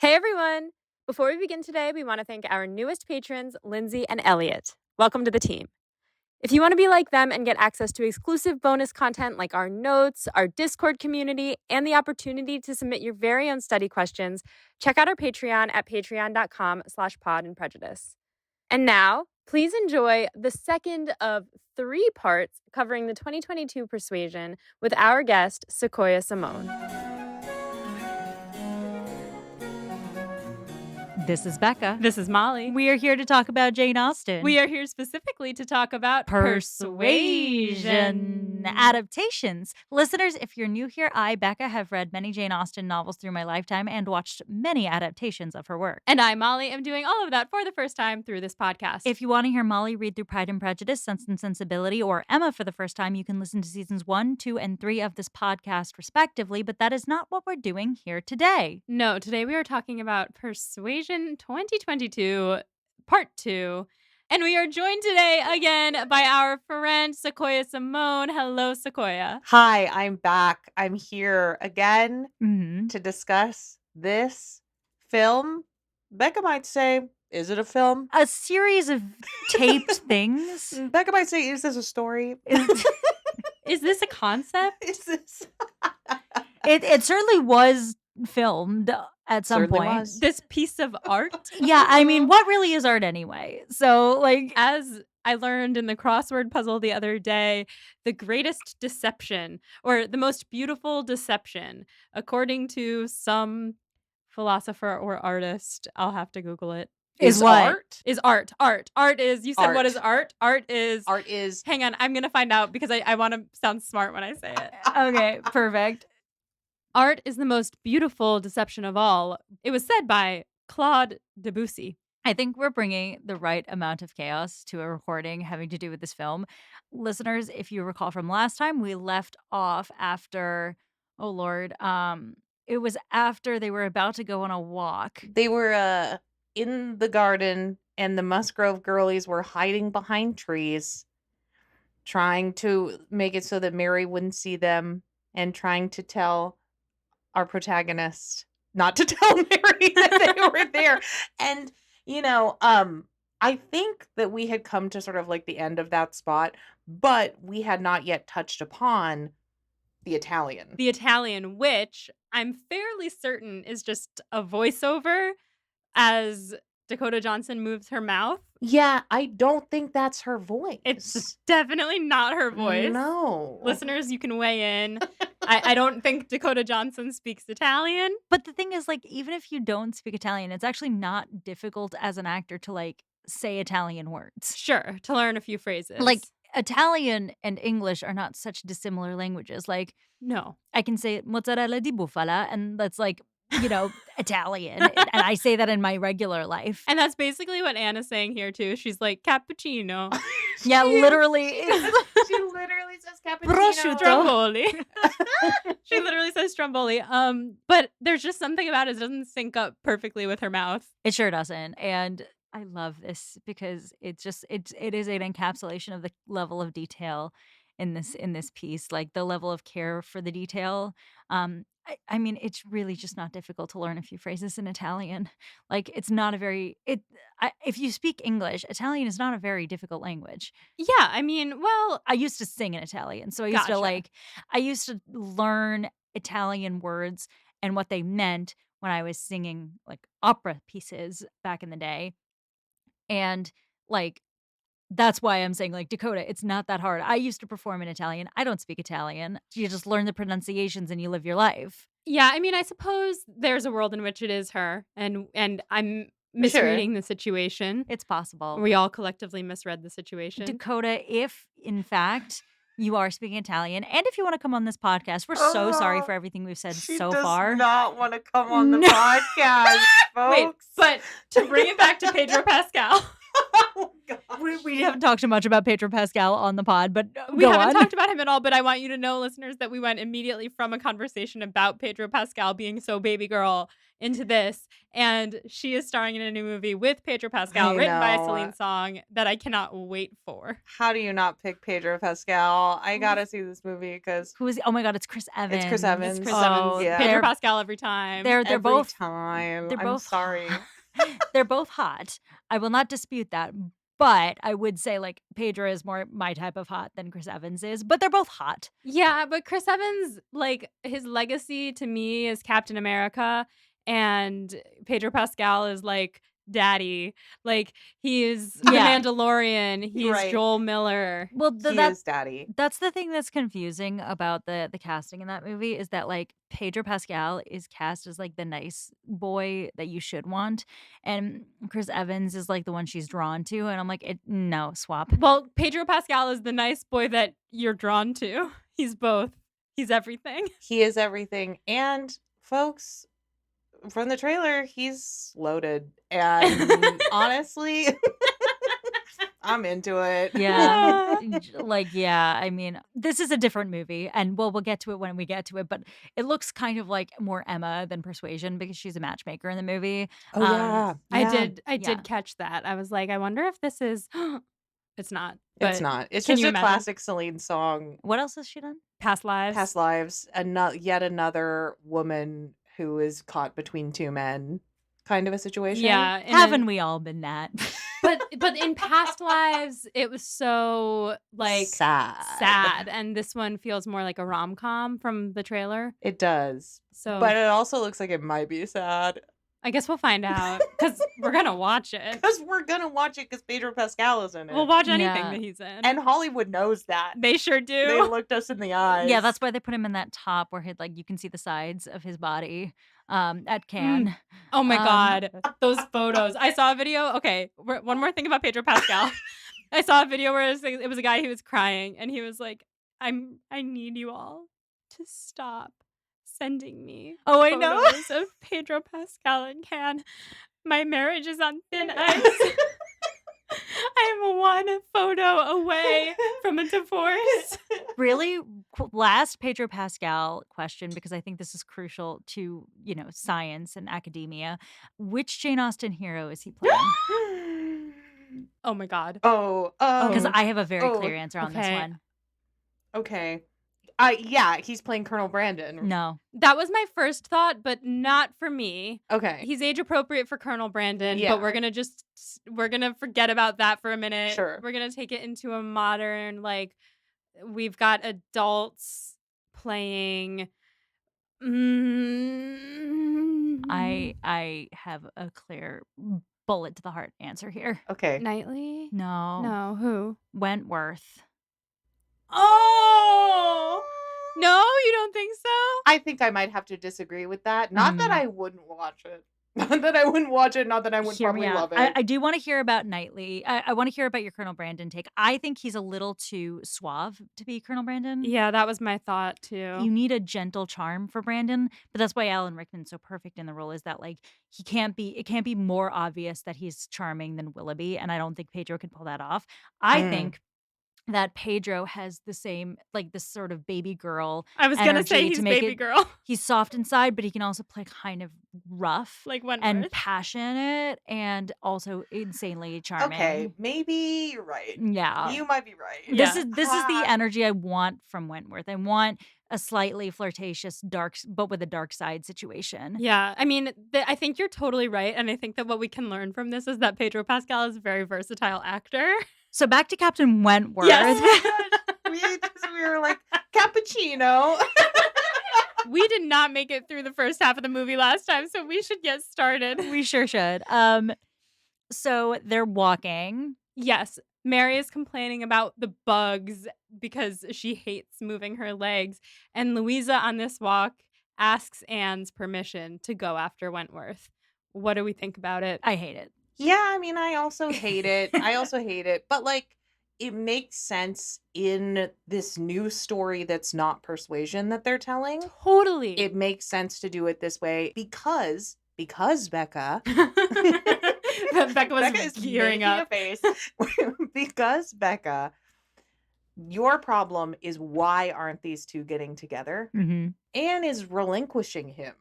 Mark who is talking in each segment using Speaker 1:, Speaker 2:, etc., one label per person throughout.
Speaker 1: Hey everyone! Before we begin today, we want to thank our newest patrons, Lindsay and Elliot. Welcome to the team. If you want to be like them and get access to exclusive bonus content like our notes, our Discord community, and the opportunity to submit your very own study questions, check out our Patreon at patreon.com/podandprejudice. And now, please enjoy the second of 3 parts covering the 2022 Persuasion with our guest, Sequoia Simone.
Speaker 2: This is Becca.
Speaker 1: This is Molly.
Speaker 2: We are here to talk about Jane Austen.
Speaker 1: We are here specifically to talk about
Speaker 2: Persuasion adaptations. Listeners, if you're new here, I, Becca, have read many Jane Austen novels through my lifetime and watched many adaptations of her work.
Speaker 1: And I, Molly, am doing all of that for the first time through this podcast.
Speaker 2: If you want to hear Molly read through Pride and Prejudice, Sense and Sensibility, or Emma for the first time, you can listen to seasons 1, 2, and 3 of this podcast, respectively, but that is not what we're doing here today.
Speaker 1: No, today we are talking about Persuasion 2022, Part 2. And we are joined today again by our friend Sequoia Simone. Hello, Sequoia.
Speaker 3: Hi, I'm back. I'm here again to discuss this film. Becca might say, is it a film?
Speaker 2: A series of taped things.
Speaker 3: Becca might say, is this a story?
Speaker 1: Is this a concept?
Speaker 3: Is this?
Speaker 2: It certainly was filmed at some
Speaker 3: Certainly
Speaker 2: point.
Speaker 3: was.
Speaker 1: This piece of art?
Speaker 2: Yeah, I mean, what really is art anyway? So, like,
Speaker 1: As I learned in the crossword puzzle the other day, the greatest deception, or the most beautiful deception, according to some philosopher or artist, I'll have to Google it,
Speaker 2: is what?
Speaker 3: art?
Speaker 1: is art. Art is, you said what
Speaker 3: Art.
Speaker 1: is art? Art is,
Speaker 3: Hang
Speaker 1: hang on, I'm going to find out because I want to sound smart when I say it.
Speaker 2: Okay, perfect.
Speaker 1: Art is the most beautiful deception of all. It was said by Claude Debussy.
Speaker 2: I think we're bringing the right amount of chaos to a recording having to do with this film. Listeners, if you recall from last time, we left off after, oh Lord, it was after they were about to go on a walk.
Speaker 3: They were in the garden, and the Musgrove girlies were hiding behind trees, trying to make it so that Mary wouldn't see them, and trying to tell our protagonist not to tell Mary that they were there. And, I think that we had come to sort of like the end of that spot, but we had not yet touched upon the Italian.
Speaker 1: The Italian, which I'm fairly certain is just a voiceover as Dakota Johnson moves her mouth.
Speaker 3: Yeah, I don't think that's her voice.
Speaker 1: It's definitely not her voice.
Speaker 3: No.
Speaker 1: Listeners, you can weigh in. I don't think Dakota Johnson speaks Italian.
Speaker 2: But the thing is, like, even if you don't speak Italian, it's actually not difficult as an actor to, like, say Italian words.
Speaker 1: Sure, to learn a few phrases.
Speaker 2: Like, Italian and English are not such dissimilar languages. Like,
Speaker 1: no.
Speaker 2: I can say mozzarella di bufala, and that's like, Italian. And I say that in my regular life.
Speaker 1: And that's basically what Anna's saying here, too. She's like, cappuccino.
Speaker 2: Yeah, literally.
Speaker 3: She literally says cappuccino.
Speaker 2: Prosciutto.
Speaker 1: Stromboli. She literally says Stromboli. But there's just something about it that doesn't sync up perfectly with her mouth.
Speaker 2: It sure doesn't. And I love this because it is an encapsulation of the level of detail in this piece, like the level of care for the detail. I mean, it's really just not difficult to learn a few phrases in Italian. Like, it's not a very if you speak English, Italian is not a very difficult language.
Speaker 1: Yeah, I mean, well,
Speaker 2: I used to sing in Italian, so I used to learn Italian words and what they meant when I was singing like opera pieces back in the day. And like, that's why I'm saying, like, Dakota, it's not that hard. I used to perform in Italian. I don't speak Italian. You just learn the pronunciations and you live your life.
Speaker 1: yeah, I mean, I suppose there's a world in which it is her, and I'm misreading the situation.
Speaker 2: It's possible.
Speaker 1: We all collectively misread the situation.
Speaker 2: Dakota, if in fact you are speaking Italian, and if you want to come on this podcast, we're so sorry for everything we've said so far.
Speaker 3: She does not want to come on the podcast, folks.
Speaker 1: Wait, but to bring it back to Pedro Pascal.
Speaker 3: Oh, gosh.
Speaker 2: We haven't talked too much about Pedro Pascal on the pod, but
Speaker 1: We
Speaker 2: go
Speaker 1: haven't
Speaker 2: on.
Speaker 1: talked about him at all, but I want you to know, listeners, that we went immediately from a conversation about Pedro Pascal being so baby girl into this, and she is starring in a new movie with Pedro Pascal, written by a Celine song that I cannot wait for.
Speaker 3: How do you not pick Pedro Pascal? I gotta see this movie because
Speaker 2: Who is? Oh my God, it's Chris Evans.
Speaker 3: it's Chris Evans.
Speaker 1: It's Chris Evans.
Speaker 3: Yeah.
Speaker 1: Pedro Pascal every time.
Speaker 2: They're
Speaker 3: every
Speaker 2: both
Speaker 3: time.
Speaker 2: They're
Speaker 3: I'm
Speaker 2: both
Speaker 3: sorry.
Speaker 2: They're both hot. I will not dispute that. But I would say like Pedro is more my type of hot than Chris Evans is, but they're both hot.
Speaker 1: Yeah, but Chris Evans, like, his legacy to me is Captain America, and Pedro Pascal is like daddy. Like, he is the Mandalorian. He's
Speaker 3: Right.
Speaker 1: Joel Miller.
Speaker 2: Well,
Speaker 3: He is daddy.
Speaker 2: That's the thing that's confusing about the casting in that movie is that like Pedro Pascal is cast as like the nice boy that you should want, and Chris Evans is like the one she's drawn to, and I'm like, no, swap.
Speaker 1: Well, Pedro Pascal is the nice boy that you're drawn to. He's both. He's everything.
Speaker 3: He is everything. And folks, from the trailer, he's loaded. And honestly, I'm into it.
Speaker 2: Yeah. I mean, this is a different movie, and we'll get to it when we get to it, but it looks kind of like more Emma than Persuasion because she's a matchmaker in the movie.
Speaker 3: Oh, yeah.
Speaker 1: I did catch that. I was like, I wonder if this is it's not.
Speaker 3: It's not. It's
Speaker 1: can
Speaker 3: just
Speaker 1: you
Speaker 3: a
Speaker 1: imagine?
Speaker 3: Classic Celine song.
Speaker 2: What else has she done?
Speaker 1: Past Lives.
Speaker 3: Past Lives. Yet another woman who is caught between two men kind of a situation.
Speaker 1: Yeah.
Speaker 2: Haven't we all been that?
Speaker 1: But in Past Lives, it was so like sad, and this one feels more like a rom-com from the trailer.
Speaker 3: It does.
Speaker 1: So,
Speaker 3: but it also looks like it might be sad.
Speaker 1: I guess we'll find out because we're gonna watch it.
Speaker 3: Because we're gonna watch it because Pedro Pascal is in it.
Speaker 1: We'll watch anything that he's in,
Speaker 3: and Hollywood knows that.
Speaker 1: They sure do.
Speaker 3: They looked us in the eyes.
Speaker 2: Yeah, that's why they put him in that top where you can see the sides of his body. At Cannes.
Speaker 1: Oh my God, those photos! I saw a video. Okay, one more thing about Pedro Pascal. I saw a video where it was a guy who was crying, and he was like, I need you all to stop sending me photos of Pedro Pascal and Cannes. My marriage is on thin ice. I'm one photo away from a divorce.
Speaker 2: Really? Last Pedro Pascal question, because I think this is crucial to, science and academia. Which Jane Austen hero is he playing?
Speaker 1: Oh my God.
Speaker 2: Because I have a very clear answer on this one.
Speaker 3: Okay. He's playing Colonel Brandon.
Speaker 2: No.
Speaker 1: That was my first thought, but not for me.
Speaker 3: Okay.
Speaker 1: He's age appropriate for Colonel Brandon, but we're going to forget about that for a minute.
Speaker 3: Sure.
Speaker 1: We're going to take it into a modern, we've got adults playing.
Speaker 2: I have a clear bullet to the heart answer here.
Speaker 3: Okay.
Speaker 1: Knightley?
Speaker 2: No.
Speaker 1: Who?
Speaker 2: Wentworth.
Speaker 1: Oh! No, you don't think so?
Speaker 3: I think I might have to disagree with that. Not that I wouldn't watch it. Not that I wouldn't watch it. Not that I wouldn't probably love it.
Speaker 2: I do want to hear about Knightley. I want to hear about your Colonel Brandon take. I think he's a little too suave to be Colonel Brandon.
Speaker 1: Yeah, that was my thought too.
Speaker 2: You need a gentle charm for Brandon, but that's why Alan Rickman's so perfect in the role. Is that it can't be more obvious that he's charming than Willoughby, and I don't think Pedro can pull that off. I think that Pedro has the same, this sort of baby girl.
Speaker 1: I was going to say he's baby girl.
Speaker 2: He's soft inside, but he can also play kind of rough.
Speaker 1: Like Wentworth.
Speaker 2: And passionate and also insanely charming.
Speaker 3: Okay, maybe you're right.
Speaker 2: Yeah.
Speaker 3: You might be right.
Speaker 2: This is the energy I want from Wentworth. I want a slightly flirtatious, but with a dark side situation.
Speaker 1: Yeah, I mean, I think you're totally right. And I think that what we can learn from this is that Pedro Pascal is a very versatile actor.
Speaker 2: So back to Captain Wentworth.
Speaker 3: Yes. we were like, cappuccino.
Speaker 1: We did not make it through the first half of the movie last time, so we should get started.
Speaker 2: We sure should. So they're walking.
Speaker 1: Yes. Mary is complaining about the bugs because she hates moving her legs. And Louisa on this walk asks Anne's permission to go after Wentworth. What do we think about it?
Speaker 2: I hate it.
Speaker 3: Yeah, I mean, I also hate it. But it makes sense in this new story that's not Persuasion that they're telling.
Speaker 1: Totally.
Speaker 3: It makes sense to do it this way because Becca.
Speaker 1: Becca was
Speaker 3: Becca is
Speaker 1: gearing
Speaker 3: making
Speaker 1: up.
Speaker 3: a face because Becca, your problem is why aren't these two getting together?
Speaker 2: Mm-hmm.
Speaker 3: Anne is relinquishing him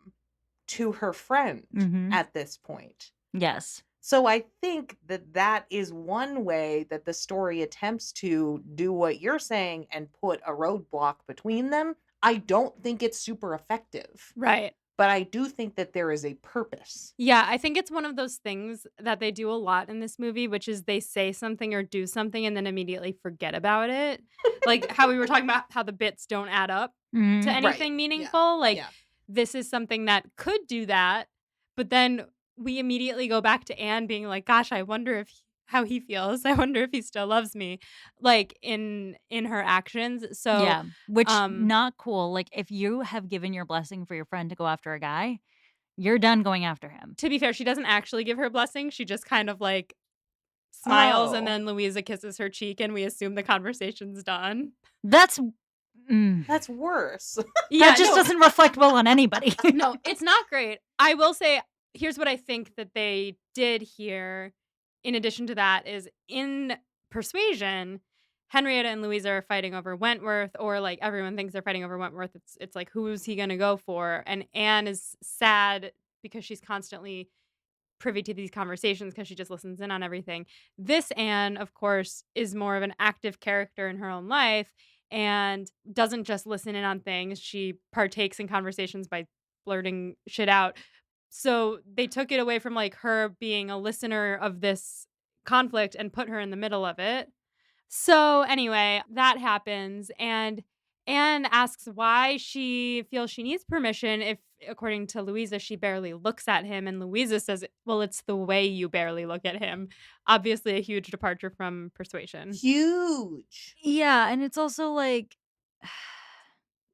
Speaker 3: to her friend at this point.
Speaker 2: Yes.
Speaker 3: So I think that is one way that the story attempts to do what you're saying and put a roadblock between them. I don't think it's super effective.
Speaker 1: Right.
Speaker 3: But I do think that there is a purpose.
Speaker 1: Yeah, I think it's one of those things that they do a lot in this movie, which is they say something or do something and then immediately forget about it. Like how we were talking about how the bits don't add up to anything meaningful. Like this is something that could do that, but then we immediately go back to Anne being like, gosh, I wonder how he feels. I wonder if he still loves me, like in her actions. So
Speaker 2: yeah, which not cool. Like if you have given your blessing for your friend to go after a guy, you're done going after him.
Speaker 1: To be fair, she doesn't actually give her blessing. She just kind of like smiles and then Louisa kisses her cheek and we assume the conversation's done.
Speaker 3: That's worse.
Speaker 2: Yeah, that just doesn't reflect well on anybody.
Speaker 1: No, it's not great. I will say, here's what I think that they did here. In addition to that is in Persuasion, Henrietta and Louisa are fighting over Wentworth, or like everyone thinks they're fighting over Wentworth. It's like, who is he going to go for? And Anne is sad because she's constantly privy to these conversations because she just listens in on everything. This Anne, of course, is more of an active character in her own life and doesn't just listen in on things. She partakes in conversations by blurting shit out. So they took it away from like her being a listener of this conflict and put her in the middle of it. So anyway, that happens and Anne asks why she feels she needs permission if, according to Louisa, she barely looks at him. And Louisa says, well, it's the way you barely look at him. Obviously a huge departure from Persuasion.
Speaker 3: Huge.
Speaker 2: Yeah, and it's also like,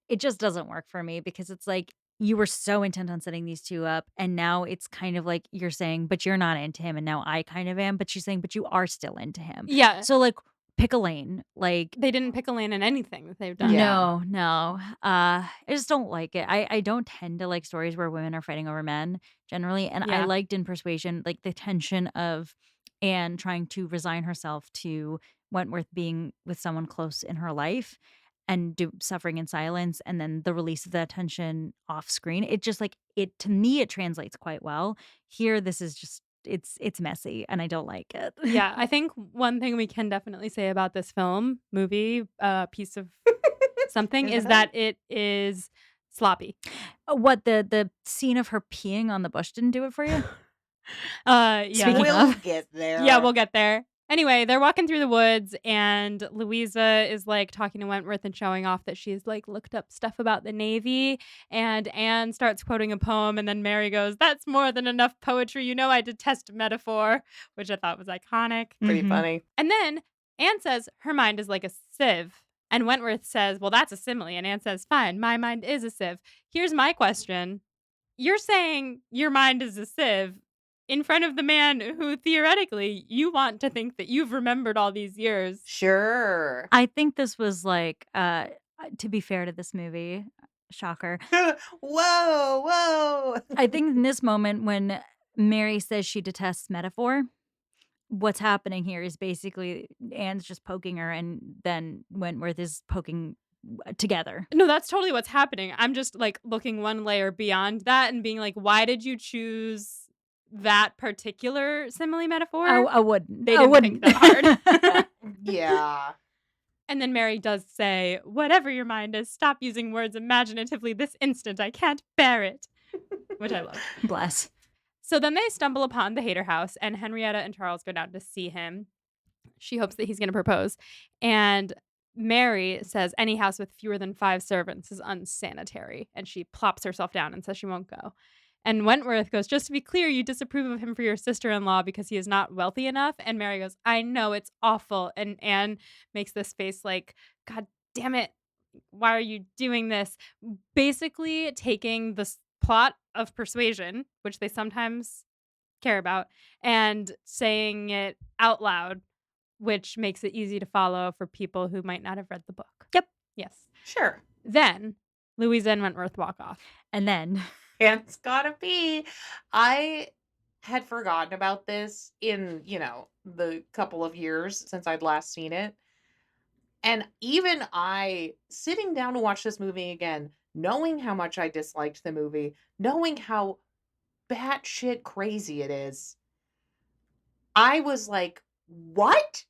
Speaker 2: it just doesn't work for me because it's like, you were so intent on setting these two up, and now it's kind of like you're saying, but you're not into him, and now I kind of am, but she's saying, but you are still into him.
Speaker 1: Yeah.
Speaker 2: So like, pick a lane. Like
Speaker 1: they didn't pick a lane in anything that they've done.
Speaker 2: No. I just don't like it. I don't tend to like stories where women are fighting over men generally, and I liked in Persuasion like the tension of Anne trying to resign herself to Wentworth being with someone close in her life and suffering in silence, and then the release of that tension off screen. It just like it to me it translates quite well. Here this is just it's messy and I don't like it.
Speaker 1: Yeah, I think one thing we can definitely say about this movie, piece of something is that it is sloppy.
Speaker 2: What the scene of her peeing on the bush didn't do it for you?
Speaker 1: Yeah.
Speaker 3: We'll get there.
Speaker 1: Yeah, we'll get there. Anyway, they're walking through the woods and Louisa is like talking to Wentworth and showing off that she's like looked up stuff about the Navy, and Anne starts quoting a poem and then Mary goes, that's more than enough poetry. You know I detest metaphor, which I thought was iconic.
Speaker 3: Pretty funny.
Speaker 1: And then Anne says her mind is like a sieve. And Wentworth says, well, that's a simile. And Anne says, fine, my mind is a sieve. Here's my question. You're saying your mind is a sieve in front of the man who theoretically you want to think that you've remembered all these years.
Speaker 3: Sure.
Speaker 2: I think this was like, to be fair to this movie, shocker.
Speaker 3: Whoa.
Speaker 2: I think in this moment when Mary says she detests metaphor, what's happening here is basically Anne's just poking her and then Wentworth is poking together.
Speaker 1: No, that's totally what's happening. I'm just like looking one layer beyond that and being like, why did you choose that particular simile metaphor?
Speaker 2: I wouldn't.
Speaker 1: They didn't think that hard.
Speaker 3: Yeah.
Speaker 1: And then Mary does say, whatever your mind is, stop using words imaginatively this instant. I can't bear it. Which I love.
Speaker 2: Bless.
Speaker 1: So then they stumble upon the Hayter house and Henrietta and Charles go down to see him. She hopes that he's going to propose. And Mary says any house with fewer than 5 servants is unsanitary. And she plops herself down and says she won't go. And Wentworth goes, just to be clear, you disapprove of him for your sister-in-law because he is not wealthy enough. And Mary goes, I know, it's awful. And Anne makes this face like, God damn it. Why are you doing this? Basically taking the plot of Persuasion, which they sometimes care about, and saying it out loud, which makes it easy to follow for people who might not have read the book.
Speaker 2: Yep.
Speaker 1: Yes.
Speaker 3: Sure.
Speaker 1: Then Louisa and Wentworth walk off.
Speaker 2: And then
Speaker 3: It's gotta be. I had forgotten about this in, the couple of years since I'd last seen it. And even I, sitting down to watch this movie again, knowing how much I disliked the movie, knowing how batshit crazy it is, I was like, what?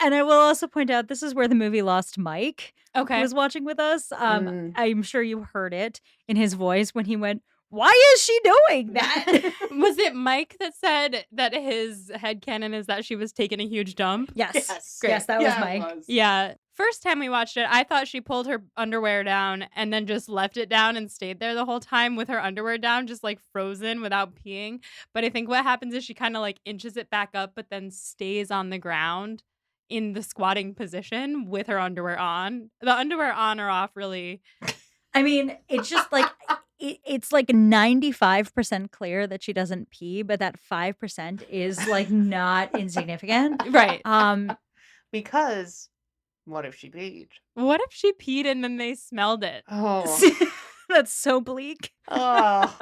Speaker 2: And I will also point out, this is where the movie lost Mike, who was watching with us. I'm sure you heard it in his voice when he went, "Why is she doing that?"
Speaker 1: Was it Mike that said that his headcanon is that she was taking a huge dump?
Speaker 2: Yes. Great. Yes, that was Mike.
Speaker 1: Yeah. First time we watched it, I thought she pulled her underwear down and then just left it down and stayed there the whole time with her underwear down, just like frozen without peeing. But I think what happens is she kind of like inches it back up, but then stays on the ground in the squatting position with her underwear on. The underwear on or off really.
Speaker 2: I mean, it's just like it's like 95% clear that she doesn't pee, but that 5% is like not insignificant.
Speaker 1: Right.
Speaker 3: Because what if she peed?
Speaker 1: What if she peed and then they smelled it?
Speaker 3: Oh.
Speaker 2: That's so bleak.
Speaker 3: Oh.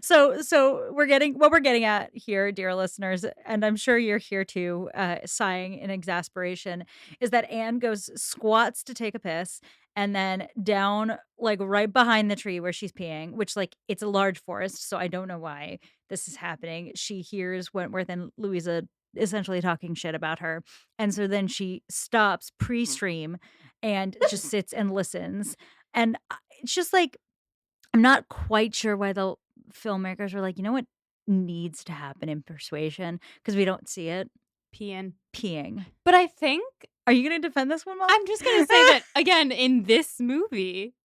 Speaker 2: So we're getting at here, dear listeners, and I'm sure you're here too, sighing in exasperation, is that Anne squats to take a piss, and then down like right behind the tree where she's peeing, which like it's a large forest, so I don't know why this is happening. She hears Wentworth and Louisa essentially talking shit about her, and so then she stops pre-stream and just sits and listens. And it's just like, I'm not quite sure why the filmmakers were like, you know what needs to happen in Persuasion? Because we don't see it. Peeing.
Speaker 1: But I think...
Speaker 2: Are you going to defend this one, Mom?
Speaker 1: I'm just going to say that, again, in this movie,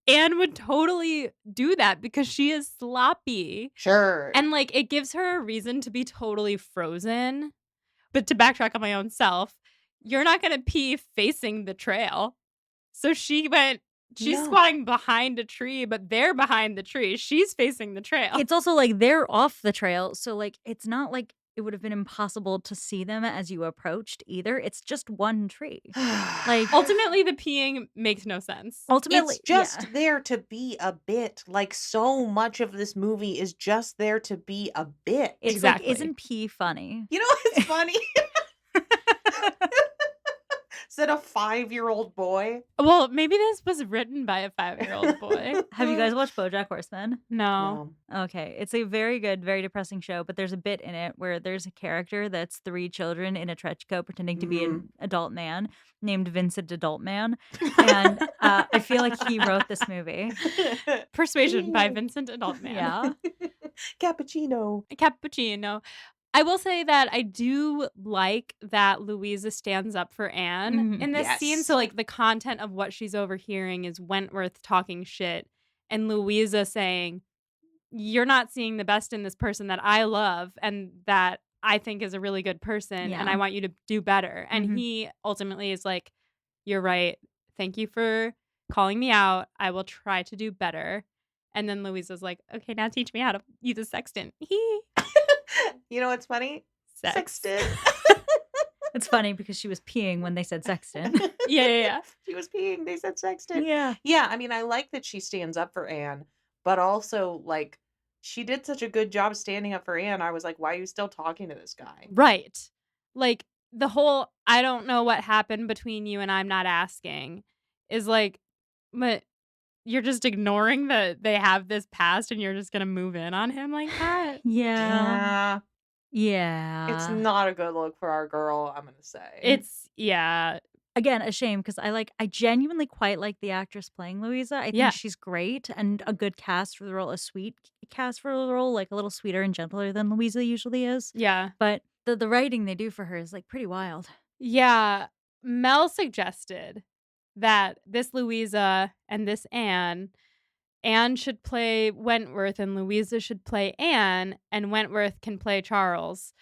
Speaker 1: Anne would totally do that because she is sloppy.
Speaker 3: Sure.
Speaker 1: And, like, it gives her a reason to be totally frozen. But to backtrack on my own self, you're not going to pee facing the trail. So she's squatting behind a tree, but they're behind the tree. She's facing the trail.
Speaker 2: It's also like they're off the trail. So like, it's not like it would have been impossible to see them as you approached either. It's just one tree. Like
Speaker 1: ultimately the peeing makes no sense.
Speaker 2: Ultimately,
Speaker 3: it's just there to be a bit. Like so much of this movie is just there to be a bit.
Speaker 2: It's exactly. Like, isn't pee funny?
Speaker 3: You know what's funny? Is it a 5-year-old boy?
Speaker 1: Well, maybe this was written by a 5-year-old boy.
Speaker 2: Have you guys watched BoJack Horseman?
Speaker 1: No.
Speaker 2: Okay. It's a very good, very depressing show, but there's a bit in it where there's a character that's 3 children in a trench coat pretending to be an adult man named Vincent Adult Man. And I feel like he wrote this movie.
Speaker 1: Persuasion by Vincent Adult Man.
Speaker 2: Yeah.
Speaker 3: Cappuccino.
Speaker 1: I will say that I do like that Louisa stands up for Anne in this scene. So, like, the content of what she's overhearing is Wentworth talking shit and Louisa saying, you're not seeing the best in this person that I love and that I think is a really good person, and I want you to do better. And he ultimately is like, you're right. Thank you for calling me out. I will try to do better. And then Louisa's like, okay, now teach me how to use a sextant.
Speaker 3: You know what's funny? Sextant.
Speaker 2: It's funny because she was peeing when they said sextant.
Speaker 1: Yeah.
Speaker 3: She was peeing. They said sextant.
Speaker 2: Yeah.
Speaker 3: Yeah, I mean, I like that she stands up for Anne, but also, like, she did such a good job standing up for Anne. I was like, why are you still talking to this guy?
Speaker 1: Right. Like, the whole, I don't know what happened between you and I'm not asking is like, but you're just ignoring that they have this past and you're just going to move in on him like that?
Speaker 2: Yeah.
Speaker 3: It's not a good look for our girl, I'm going to say.
Speaker 2: Again, a shame because I genuinely quite like the actress playing Louisa. I think she's great and a good cast for the role, a sweet cast for the role, like a little sweeter and gentler than Louisa usually is.
Speaker 1: Yeah.
Speaker 2: But the writing they do for her is like pretty wild.
Speaker 1: Yeah. Mel suggested that this Louisa and this Anne should play Wentworth and Louisa should play Anne, and Wentworth can play Charles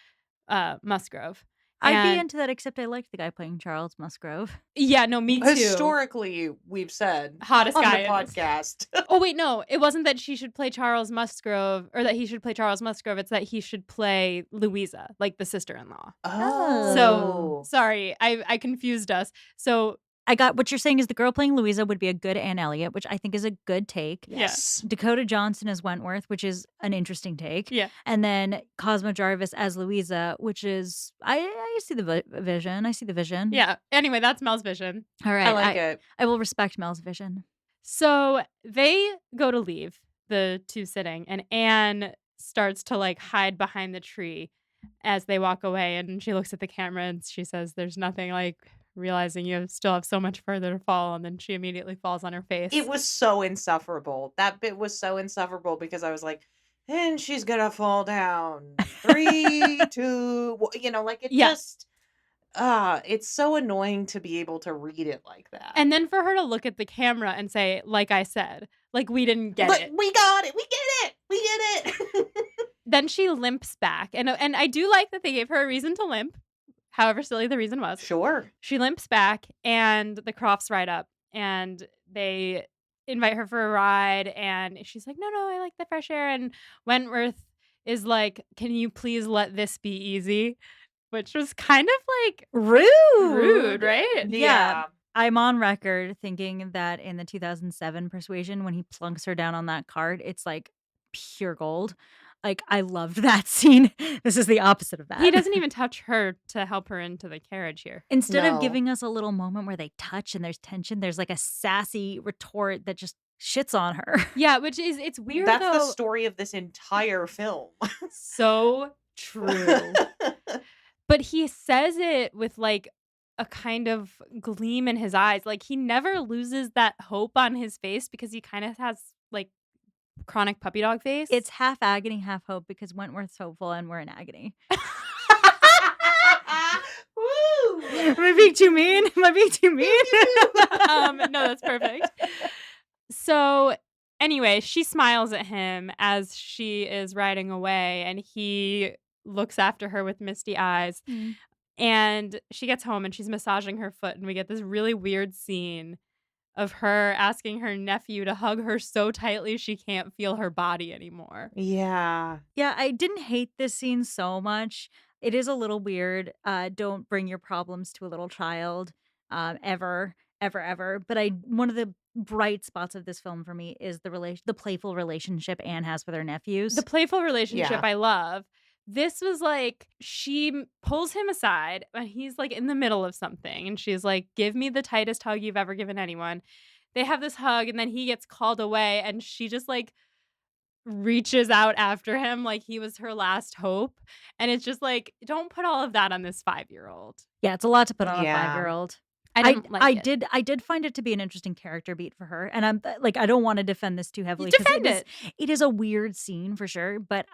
Speaker 1: Musgrove.
Speaker 2: I'd be into that, except I liked the guy playing Charles Musgrove.
Speaker 1: Yeah, no, me too.
Speaker 3: Historically, we've said
Speaker 1: hottest
Speaker 3: on
Speaker 1: guy
Speaker 3: the podcast.
Speaker 1: Oh wait, no, it wasn't that she should play Charles Musgrove or that he should play Charles Musgrove. It's that he should play Louisa, like the sister-in-law.
Speaker 3: Oh,
Speaker 1: so sorry, I confused us. So
Speaker 2: I got what you're saying is the girl playing Louisa would be a good Anne Elliot, which I think is a good take.
Speaker 1: Yes.
Speaker 2: Dakota Johnson as Wentworth, which is an interesting take.
Speaker 1: Yeah.
Speaker 2: And then Cosmo Jarvis as Louisa, which is I see the vision. I see the vision.
Speaker 1: Yeah. Anyway, that's Mel's vision.
Speaker 2: All right.
Speaker 3: I like it.
Speaker 2: I will respect Mel's vision.
Speaker 1: So they go to leave, the two sitting, and Anne starts to like hide behind the tree as they walk away, and she looks at the camera and she says, "There's nothing like realizing you still have so much further to fall," and then she immediately falls on her face.
Speaker 3: It was so insufferable. That bit was so insufferable because I was like, and she's gonna fall down. 3, 2, like it just it's so annoying to be able to read it like that.
Speaker 1: And then for her to look at the camera and say, like I said, like we didn't get it.
Speaker 3: We got it. We get it. We get it.
Speaker 1: Then she limps back. And I do like that they gave her a reason to limp. However silly the reason was.
Speaker 3: Sure.
Speaker 1: She limps back and the Crofts ride up and they invite her for a ride and she's like, no, I like the fresh air. And Wentworth is like, can you please let this be easy? Which was kind of like rude, right?
Speaker 2: Yeah. I'm on record thinking that in the 2007 Persuasion, when he plunks her down on that cart, it's like pure gold. Like, I loved that scene. This is the opposite of that.
Speaker 1: He doesn't even touch her to help her into the carriage here.
Speaker 2: Instead of giving us a little moment where they touch and there's tension, there's like a sassy retort that just shits on her.
Speaker 1: Yeah, which is, it's weird.
Speaker 3: That's the story of this entire film.
Speaker 1: So true. But he says it with like a kind of gleam in his eyes. Like he never loses that hope on his face because he kind of has like chronic puppy dog face.
Speaker 2: It's half agony, half hope because Wentworth's hopeful and we're in agony.
Speaker 3: Woo!
Speaker 2: Am I being too mean?
Speaker 1: No, that's perfect. So anyway, she smiles at him as she is riding away and he looks after her with misty eyes. And she gets home and she's massaging her foot and we get this really weird scene of her asking her nephew to hug her so tightly she can't feel her body anymore.
Speaker 3: Yeah.
Speaker 2: Yeah, I didn't hate this scene so much. It is a little weird. Don't bring your problems to a little child, ever. But one of the bright spots of this film for me is the playful relationship Anne has with her nephews.
Speaker 1: The playful relationship I love. This was like, she pulls him aside and he's like in the middle of something. And she's like, give me the tightest hug you've ever given anyone. They have this hug and then he gets called away and she just like reaches out after him like he was her last hope. And it's just like, don't put all of that on this 5-year-old.
Speaker 2: Yeah, it's a lot to put on a 5-year-old. I did find it to be an interesting character beat for her. And I'm like, I don't want to defend this too heavily.
Speaker 1: Defend it.
Speaker 2: It is a weird scene for sure. But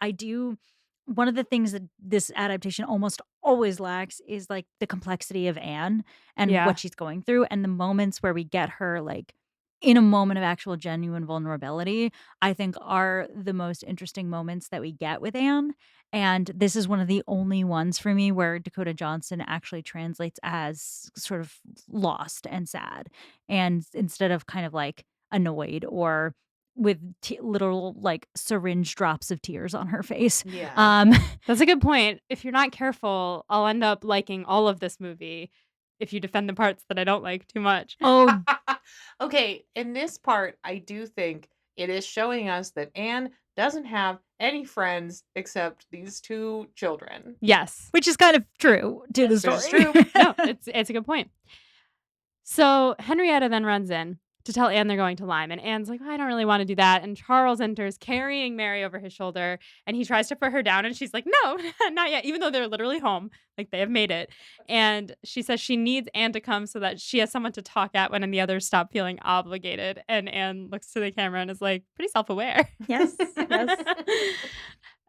Speaker 2: one of the things that this adaptation almost always lacks is like the complexity of Anne and what she's going through and the moments where we get her like in a moment of actual genuine vulnerability, I think are the most interesting moments that we get with Anne. And this is one of the only ones for me where Dakota Johnson actually translates as sort of lost and sad. And instead of kind of like annoyed or with literal like syringe drops of tears on her face.
Speaker 3: Yeah.
Speaker 1: That's a good point. If you're not careful, I'll end up liking all of this movie if you defend the parts that I don't like too much.
Speaker 2: Oh,
Speaker 3: okay. In this part, I do think it is showing us that Anne doesn't have any friends except these 2 children.
Speaker 1: Yes.
Speaker 2: Which is kind of true to the story.
Speaker 3: It's true.
Speaker 1: No, it's a good point. So Henrietta then runs in to tell Anne they're going to Lyme. And Anne's like, I don't really want to do that. And Charles enters carrying Mary over his shoulder. And he tries to put her down. And she's like, no, not yet. Even though they're literally home. Like they have made it. And she says she needs Anne to come so that she has someone to talk at when the others stop feeling obligated. And Anne looks to the camera and is like, pretty self-aware.
Speaker 2: Yes.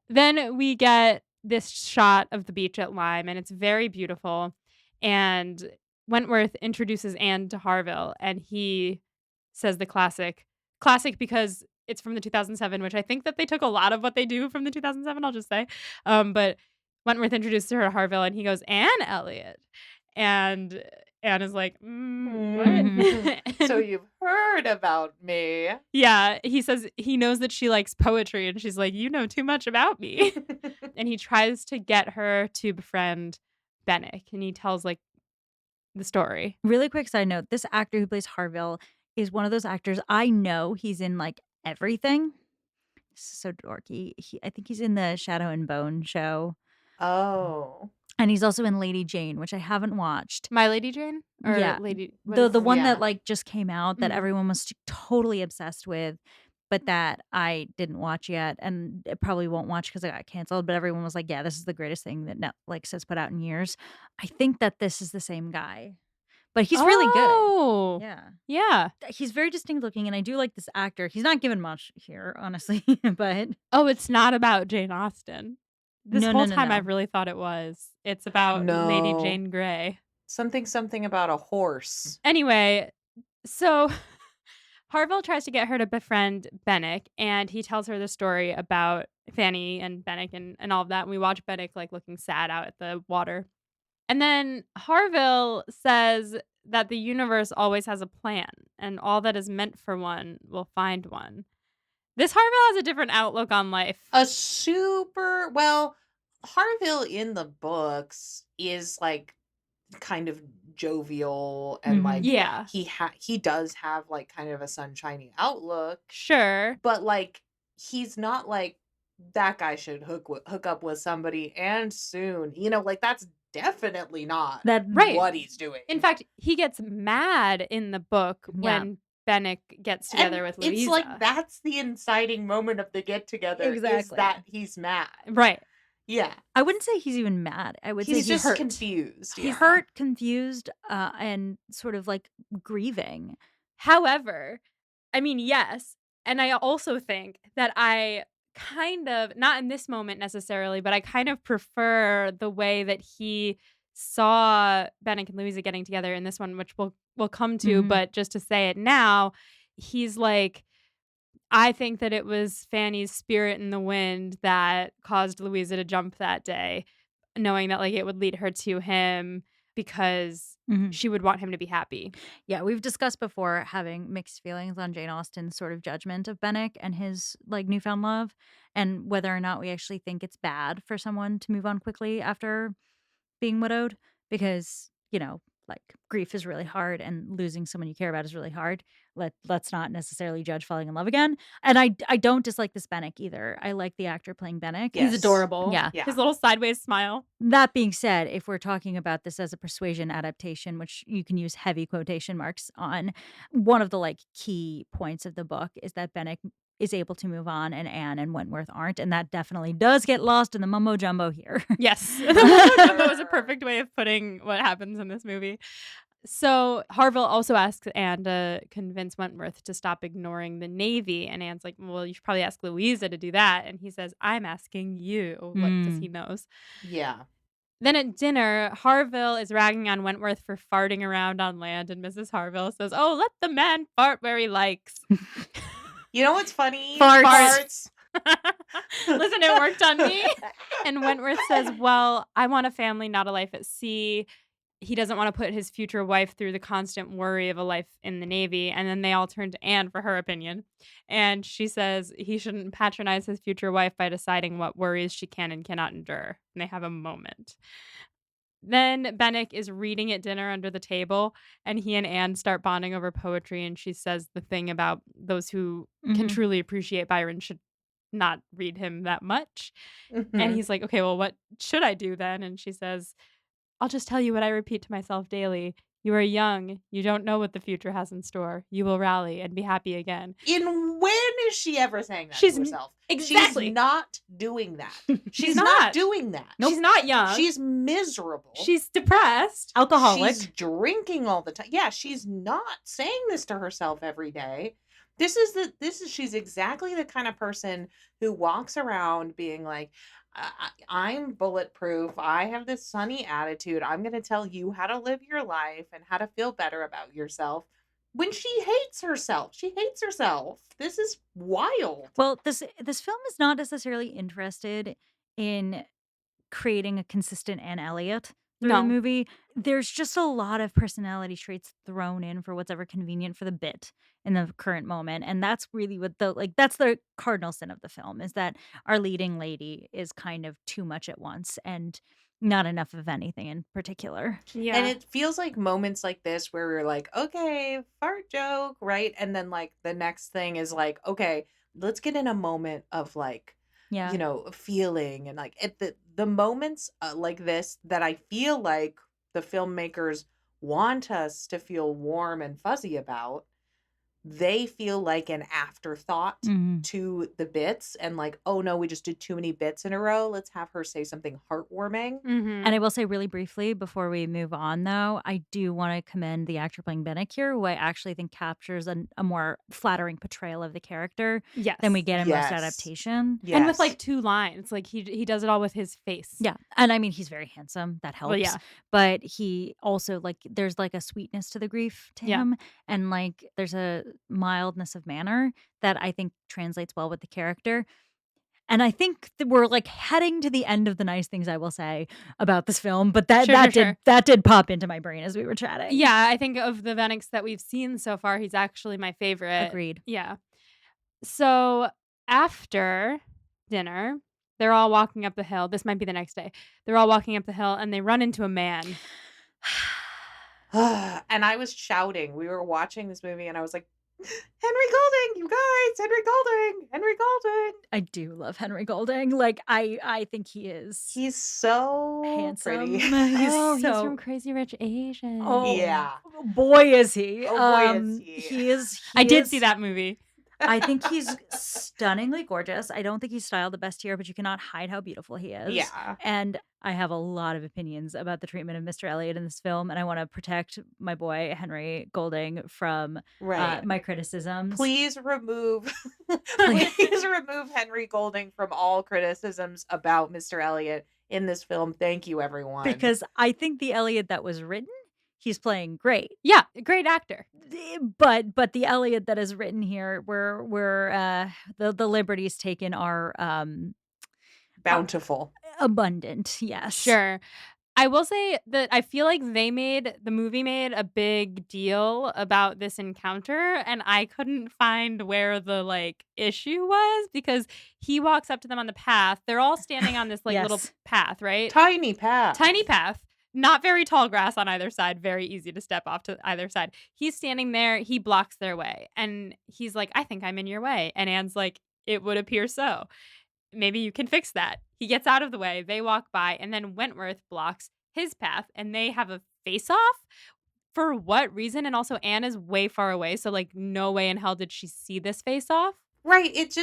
Speaker 1: Then we get this shot of the beach at Lyme. And it's very beautiful. And Wentworth introduces Anne to Harville. And he says the classic because it's from the 2007, which I think that they took a lot of what they do from the 2007, I'll just say. But Wentworth introduced her to Harville and he goes, Anne Elliot. And Anne is like, what?
Speaker 3: So you've heard about me.
Speaker 1: Yeah. He says he knows that she likes poetry and she's like, you know too much about me. And he tries to get her to befriend Bennick. And he tells like the story.
Speaker 2: Really quick side note, this actor who plays Harville is one of those actors I know he's in, like, everything. This is so dorky. I think he's in the Shadow and Bone show,
Speaker 3: Oh.
Speaker 2: and he's also in Lady Jane, which I haven't watched.
Speaker 1: My Lady Jane? Or
Speaker 2: Yeah.
Speaker 1: Lady
Speaker 2: The one
Speaker 3: Yeah.
Speaker 2: that, like, just came out that
Speaker 1: Mhm.
Speaker 2: everyone was totally obsessed with, but that I didn't watch yet, and I probably won't watch because it got canceled, but everyone was like, "Yeah, this is the greatest thing that Netflix has put out in years." I think that this is the same guy, but he's really good.
Speaker 1: Oh.
Speaker 2: Yeah.
Speaker 1: Yeah.
Speaker 2: He's very distinct looking, and I do like this actor. He's not given much here, honestly, but
Speaker 1: Oh, it's not about Jane Austen. This
Speaker 2: no,
Speaker 1: whole
Speaker 2: no, no,
Speaker 1: time
Speaker 2: no.
Speaker 1: I've really thought it was. It's about Lady
Speaker 3: No.
Speaker 1: Jane Grey.
Speaker 3: Something about a horse.
Speaker 1: Anyway, so Harville tries to get her to befriend Bennick, and he tells her the story about Fanny and Bennick and all of that. And we watch Bennick like looking sad out at the water. And then Harville says that the universe always has a plan, and all that is meant for one will find one. This Harville has a different outlook on life.
Speaker 3: Well, Harville in the books is like kind of jovial and like
Speaker 1: Yeah,
Speaker 3: he does have like kind of a sunshiny outlook,
Speaker 1: sure.
Speaker 3: but like he's not like that guy should hook up with somebody and soon. You know, like that's definitely not
Speaker 2: That
Speaker 1: Right.
Speaker 3: what he's doing.
Speaker 1: In fact, he gets mad in the book
Speaker 2: Yeah.
Speaker 1: when Bennick gets together with Louisa.
Speaker 3: It's like that's the inciting moment of the get together is
Speaker 2: Exactly.
Speaker 3: that he's mad.
Speaker 1: Right.
Speaker 3: Yeah.
Speaker 2: I wouldn't say he's even mad. I would say
Speaker 3: He's just
Speaker 2: hurt.
Speaker 3: confused.
Speaker 2: He's
Speaker 3: Yeah.
Speaker 2: hurt, confused, and sort of like grieving.
Speaker 1: However, I mean, yes. And I also think that I kind of, not in this moment necessarily, but I kind of prefer the way that he saw Bennick and Louisa getting together in this one, which we'll come to.
Speaker 2: Mhm.
Speaker 1: But just to say it now, he's like, I think that it was Fanny's spirit in the wind that caused Louisa to jump that day, knowing that like it would lead her to him because
Speaker 2: Mhm.
Speaker 1: she would want him to be happy.
Speaker 2: Yeah, we've discussed before having mixed feelings on Jane Austen's sort of judgment of Bennick and his like newfound love, and whether or not we actually think it's bad for someone to move on quickly after being widowed, because like grief is really hard and losing someone you care about is really hard. Let's not necessarily judge falling in love again. And I don't dislike this Bennick either. I like the actor playing Bennick.
Speaker 3: Yes.
Speaker 1: He's adorable.
Speaker 2: Yeah.
Speaker 1: His little sideways smile.
Speaker 2: That being said, if we're talking about this as a Persuasion adaptation, which you can use heavy quotation marks on, one of the like key points of the book is that Bennick is able to move on and Anne and Wentworth aren't, and that definitely does get lost in the mumbo jumbo here.
Speaker 1: Yes. That was a perfect way of putting what happens in this movie. So Harville also asks Anne to convince Wentworth to stop ignoring the Navy. And Anne's like, well, you should probably ask Louisa to do that. And he says, I'm asking you, because he knows.
Speaker 3: Yeah.
Speaker 1: Then at dinner, Harville is ragging on Wentworth for farting around on land. And Mrs. Harville says, oh, let the man fart where he likes.
Speaker 3: You know what's funny?
Speaker 1: Farts. Listen, it worked on me. And Wentworth says, well, I want a family, not a life at sea. He doesn't want to put his future wife through the constant worry of a life in the Navy. And then they all turn to Anne for her opinion. And she says he shouldn't patronize his future wife by deciding what worries she can and cannot endure. And they have a moment. Then Bennick is reading at dinner under the table, and he and Anne start bonding over poetry. And she says the thing about those who can truly appreciate Byron should not read him that much. And he's like, okay, well, what should I do then? And she says, I'll just tell you what I repeat to myself daily. You are young. You don't know what the future has in store. You will rally and be happy again.
Speaker 3: When is she ever saying that
Speaker 1: She's
Speaker 3: to herself?
Speaker 1: exactly.
Speaker 3: She's not doing that.
Speaker 1: She's
Speaker 3: not
Speaker 1: not.
Speaker 3: doing that.
Speaker 1: Nope. She's not young.
Speaker 3: She's miserable.
Speaker 1: She's depressed.
Speaker 2: Alcoholic.
Speaker 3: She's drinking all the time. Yeah, she's not saying this to herself every day. She's exactly the kind of person who walks around being like, I'm bulletproof. I have this sunny attitude. I'm going to tell you how to live your life and how to feel better about yourself. When she hates herself. She hates herself. This is wild.
Speaker 2: Well, this film is not necessarily interested in creating a consistent Anne Elliot through the movie. There's just a lot of personality traits thrown in for whatever convenient for the bit in the current moment. And that's really what that's the cardinal sin of the film, is that our leading lady is kind of too much at once. And not enough of anything in particular.
Speaker 1: Yeah.
Speaker 3: And it feels like moments like this where we're like, okay, fart joke, right? And then like the next thing is like, okay, let's get in a moment of like,
Speaker 2: Yeah.
Speaker 3: feeling and like at the moments like this that I feel like the filmmakers want us to feel warm and fuzzy about, they feel like an afterthought
Speaker 2: Mhm.
Speaker 3: to the bits and like, oh no, we just did too many bits in a row. Let's have her say something heartwarming.
Speaker 1: Mm-hmm.
Speaker 2: And I will say really briefly before we move on, though, I do want to commend the actor playing Bennett here, who I actually think captures a more flattering portrayal of the character
Speaker 1: Yes.
Speaker 2: than we get in most
Speaker 3: Yes.
Speaker 2: adaptation.
Speaker 3: Yes.
Speaker 1: And with like 2 lines. Like he does it all with his face.
Speaker 2: Yeah. And I mean, he's very handsome. That helps.
Speaker 1: Well, yeah.
Speaker 2: But he also, like, there's like a sweetness to the grief to
Speaker 1: Yeah.
Speaker 2: him. And like, there's a mildness of manner that I think translates well with the character. And I think that we're like heading to the end of the nice things I will say about this film, but that did pop into my brain as we were chatting.
Speaker 1: Yeah, I think of the Vennix that we've seen so far, he's actually my favorite.
Speaker 2: Agreed.
Speaker 1: Yeah. So after dinner, they're all walking up the hill. This might be the next day. They're all walking up the hill and they run into a man.
Speaker 3: And I was shouting. We were watching this movie and I was like, Henry Golding, you guys, Henry Golding, Henry Golding.
Speaker 2: I do love Henry Golding. Like I think
Speaker 3: He's so
Speaker 2: handsome.
Speaker 3: pretty.
Speaker 1: He's from Crazy Rich Asians.
Speaker 2: Oh
Speaker 3: yeah.
Speaker 2: boy is he.
Speaker 3: Oh boy is he.
Speaker 2: He is.
Speaker 1: I did see that movie.
Speaker 2: I think he's stunningly gorgeous. I don't think he's styled the best here, but you cannot hide how beautiful he is.
Speaker 3: Yeah.
Speaker 2: And I have a lot of opinions about the treatment of Mr. Elliot in this film, and I want to protect my boy Henry Golding from my criticisms.
Speaker 3: Please remove Henry Golding from all criticisms about Mr. Elliot in this film. Thank you, everyone.
Speaker 2: Because I think the Elliot that was written, he's playing great.
Speaker 1: Yeah, great actor.
Speaker 2: But the Elliot that is written here, where the liberties taken are
Speaker 3: bountiful,
Speaker 2: abundant. Yes,
Speaker 1: sure. I will say that I feel like the movie made a big deal about this encounter, and I couldn't find where the like issue was because he walks up to them on the path. They're all standing on this like little path, right?
Speaker 3: Tiny path.
Speaker 1: Not very tall grass on either side, very easy to step off to either side. He's standing there, he blocks their way, and he's like, I think I'm in your way. And Anne's like, it would appear so. Maybe you can fix that. He gets out of the way, they walk by, and then Wentworth blocks his path, and they have a face-off. For what reason? And also Anne is way far away, so like no way in hell did she see this face-off.
Speaker 3: Right, it's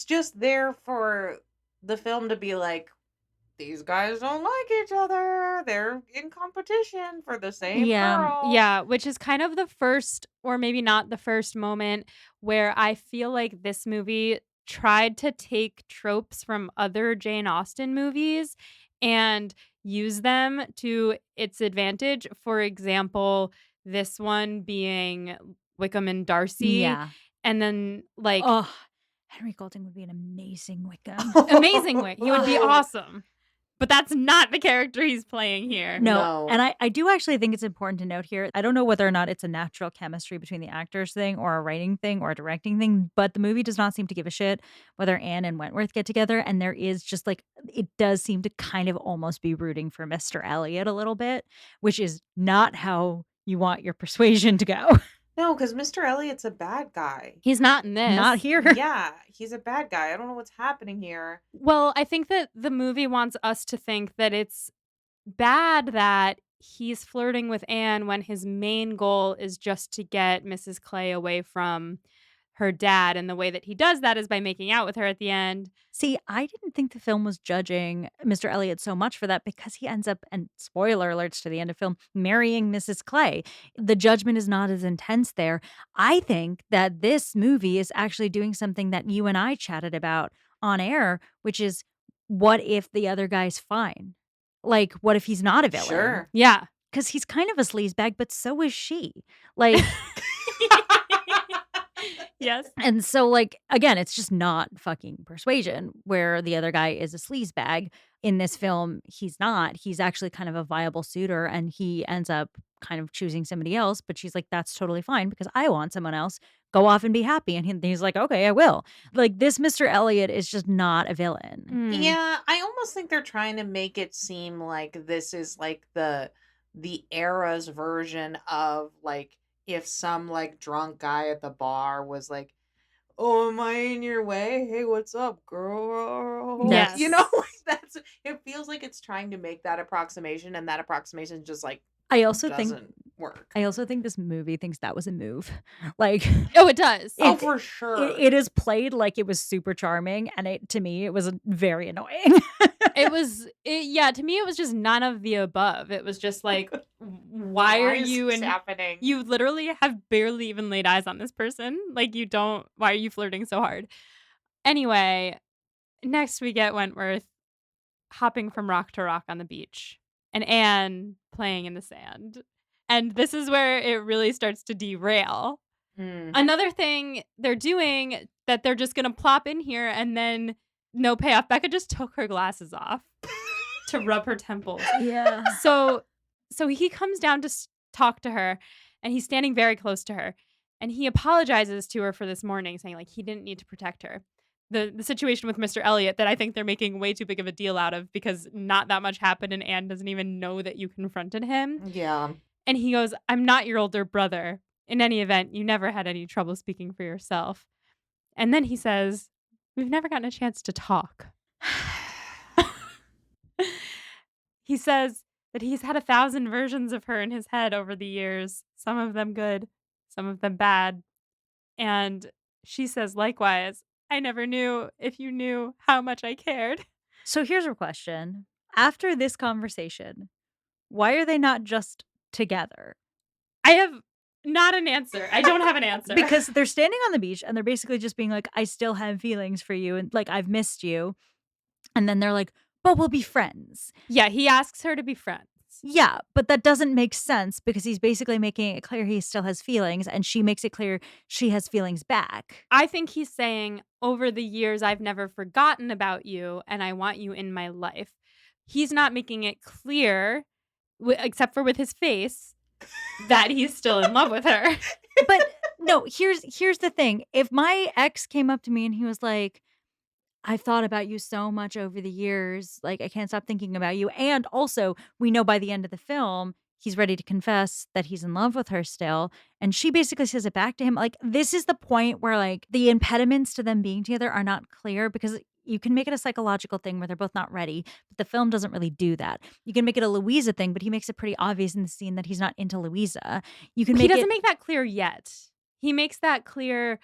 Speaker 3: just there for the film to be like, these guys don't like each other. They're in competition for the same girl.
Speaker 1: Yeah, which is kind of the first, or maybe not the first moment where I feel like this movie tried to take tropes from other Jane Austen movies and use them to its advantage. For example, this one being Wickham and Darcy.
Speaker 2: Yeah.
Speaker 1: And then like
Speaker 2: Henry Golding would be an amazing Wickham.
Speaker 1: Amazing Wickham. He would be awesome. But that's not the character he's playing here.
Speaker 2: No. And I do actually think it's important to note here, I don't know whether or not it's a natural chemistry between the actors thing or a writing thing or a directing thing, but the movie does not seem to give a shit whether Anne and Wentworth get together. And there is just like, it does seem to kind of almost be rooting for Mr. Elliot a little bit, which is not how you want your persuasion to go.
Speaker 3: No, because Mr. Elliot's a bad guy.
Speaker 1: He's not in this.
Speaker 2: Not here.
Speaker 3: Yeah, he's a bad guy. I don't know what's happening here.
Speaker 1: Well, I think that the movie wants us to think that it's bad that he's flirting with Anne when his main goal is just to get Mrs. Clay away from her dad. And the way that he does that is by making out with her at the end.
Speaker 2: See, I didn't think the film was judging Mr. Elliot so much for that because he ends up, and spoiler alerts to the end of film, marrying Mrs. Clay. The judgment is not as intense there. I think that this movie is actually doing something that you and I chatted about on air, which is what if the other guy's fine? Like, what if he's not a villain?
Speaker 3: Sure.
Speaker 1: Yeah.
Speaker 2: Because he's kind of a sleazebag, but so is she. Like...
Speaker 1: Yes.
Speaker 2: And so, like, again, it's just not fucking Persuasion, where the other guy is a sleazebag. In this film, he's not. He's actually kind of a viable suitor, and he ends up kind of choosing somebody else. But she's like, that's totally fine because I want someone else go off and be happy. And he's like, okay, I will. Like, this Mr. Elliot is just not a villain.
Speaker 3: Yeah, I almost think they're trying to make it seem like this is like the era's version of like if some like drunk guy at the bar was like, "Oh, am I in your way? Hey, what's up, girl?"
Speaker 1: Yes.
Speaker 3: You know, like it feels like it's trying to make that approximation, and that approximation just like doesn't work.
Speaker 2: I also think this movie thinks that was a move. Like,
Speaker 1: oh, it does.
Speaker 3: For sure.
Speaker 2: It is played like it was super charming, and to me, it was very annoying.
Speaker 1: To me, it was just none of the above. It was just like, why are you
Speaker 3: happening?
Speaker 1: You literally have barely even laid eyes on this person. Like, why are you flirting so hard? Anyway, next we get Wentworth hopping from rock to rock on the beach and Anne playing in the sand. And this is where it really starts to derail. Another thing they're doing that they're just going to plop in here and then no payoff. Becca just took her glasses off to rub her temples.
Speaker 2: Yeah.
Speaker 1: So he comes down to talk to her, and he's standing very close to her. And he apologizes to her for this morning, saying like he didn't need to protect her. The situation with Mr. Elliot that I think they're making way too big of a deal out of because not that much happened and Anne doesn't even know that you confronted him.
Speaker 3: Yeah.
Speaker 1: And he goes, "I'm not your older brother. In any event, you never had any trouble speaking for yourself." And then he says, "We've never gotten a chance to talk." He says that he's had 1,000 versions of her in his head over the years, some of them good, some of them bad. And she says, likewise, "I never knew if you knew how much I cared."
Speaker 2: So here's a question. After this conversation, why are they not just together?
Speaker 1: I have not an answer. I don't have an answer.
Speaker 2: Because they're standing on the beach and they're basically just being like, I still have feelings for you and like, I've missed you. And then they're like, but we'll be friends.
Speaker 1: Yeah, he asks her to be friends.
Speaker 2: Yeah, but that doesn't make sense because he's basically making it clear he still has feelings and she makes it clear she has feelings back.
Speaker 1: I think he's saying, over the years, I've never forgotten about you and I want you in my life. He's not making it clear, except for with his face, that he's still in love with her.
Speaker 2: But no, here's the thing. If my ex came up to me and he was like, I've thought about you so much over the years. Like, I can't stop thinking about you. And also, we know by the end of the film, he's ready to confess that he's in love with her still. And she basically says it back to him. Like, this is the point where, like, the impediments to them being together are not clear because you can make it a psychological thing where they're both not ready. But the film doesn't really do that. You can make it a Louisa thing, but he makes it pretty obvious in the scene that he's not into Louisa.
Speaker 1: He doesn't make that clear yet. He makes that clear.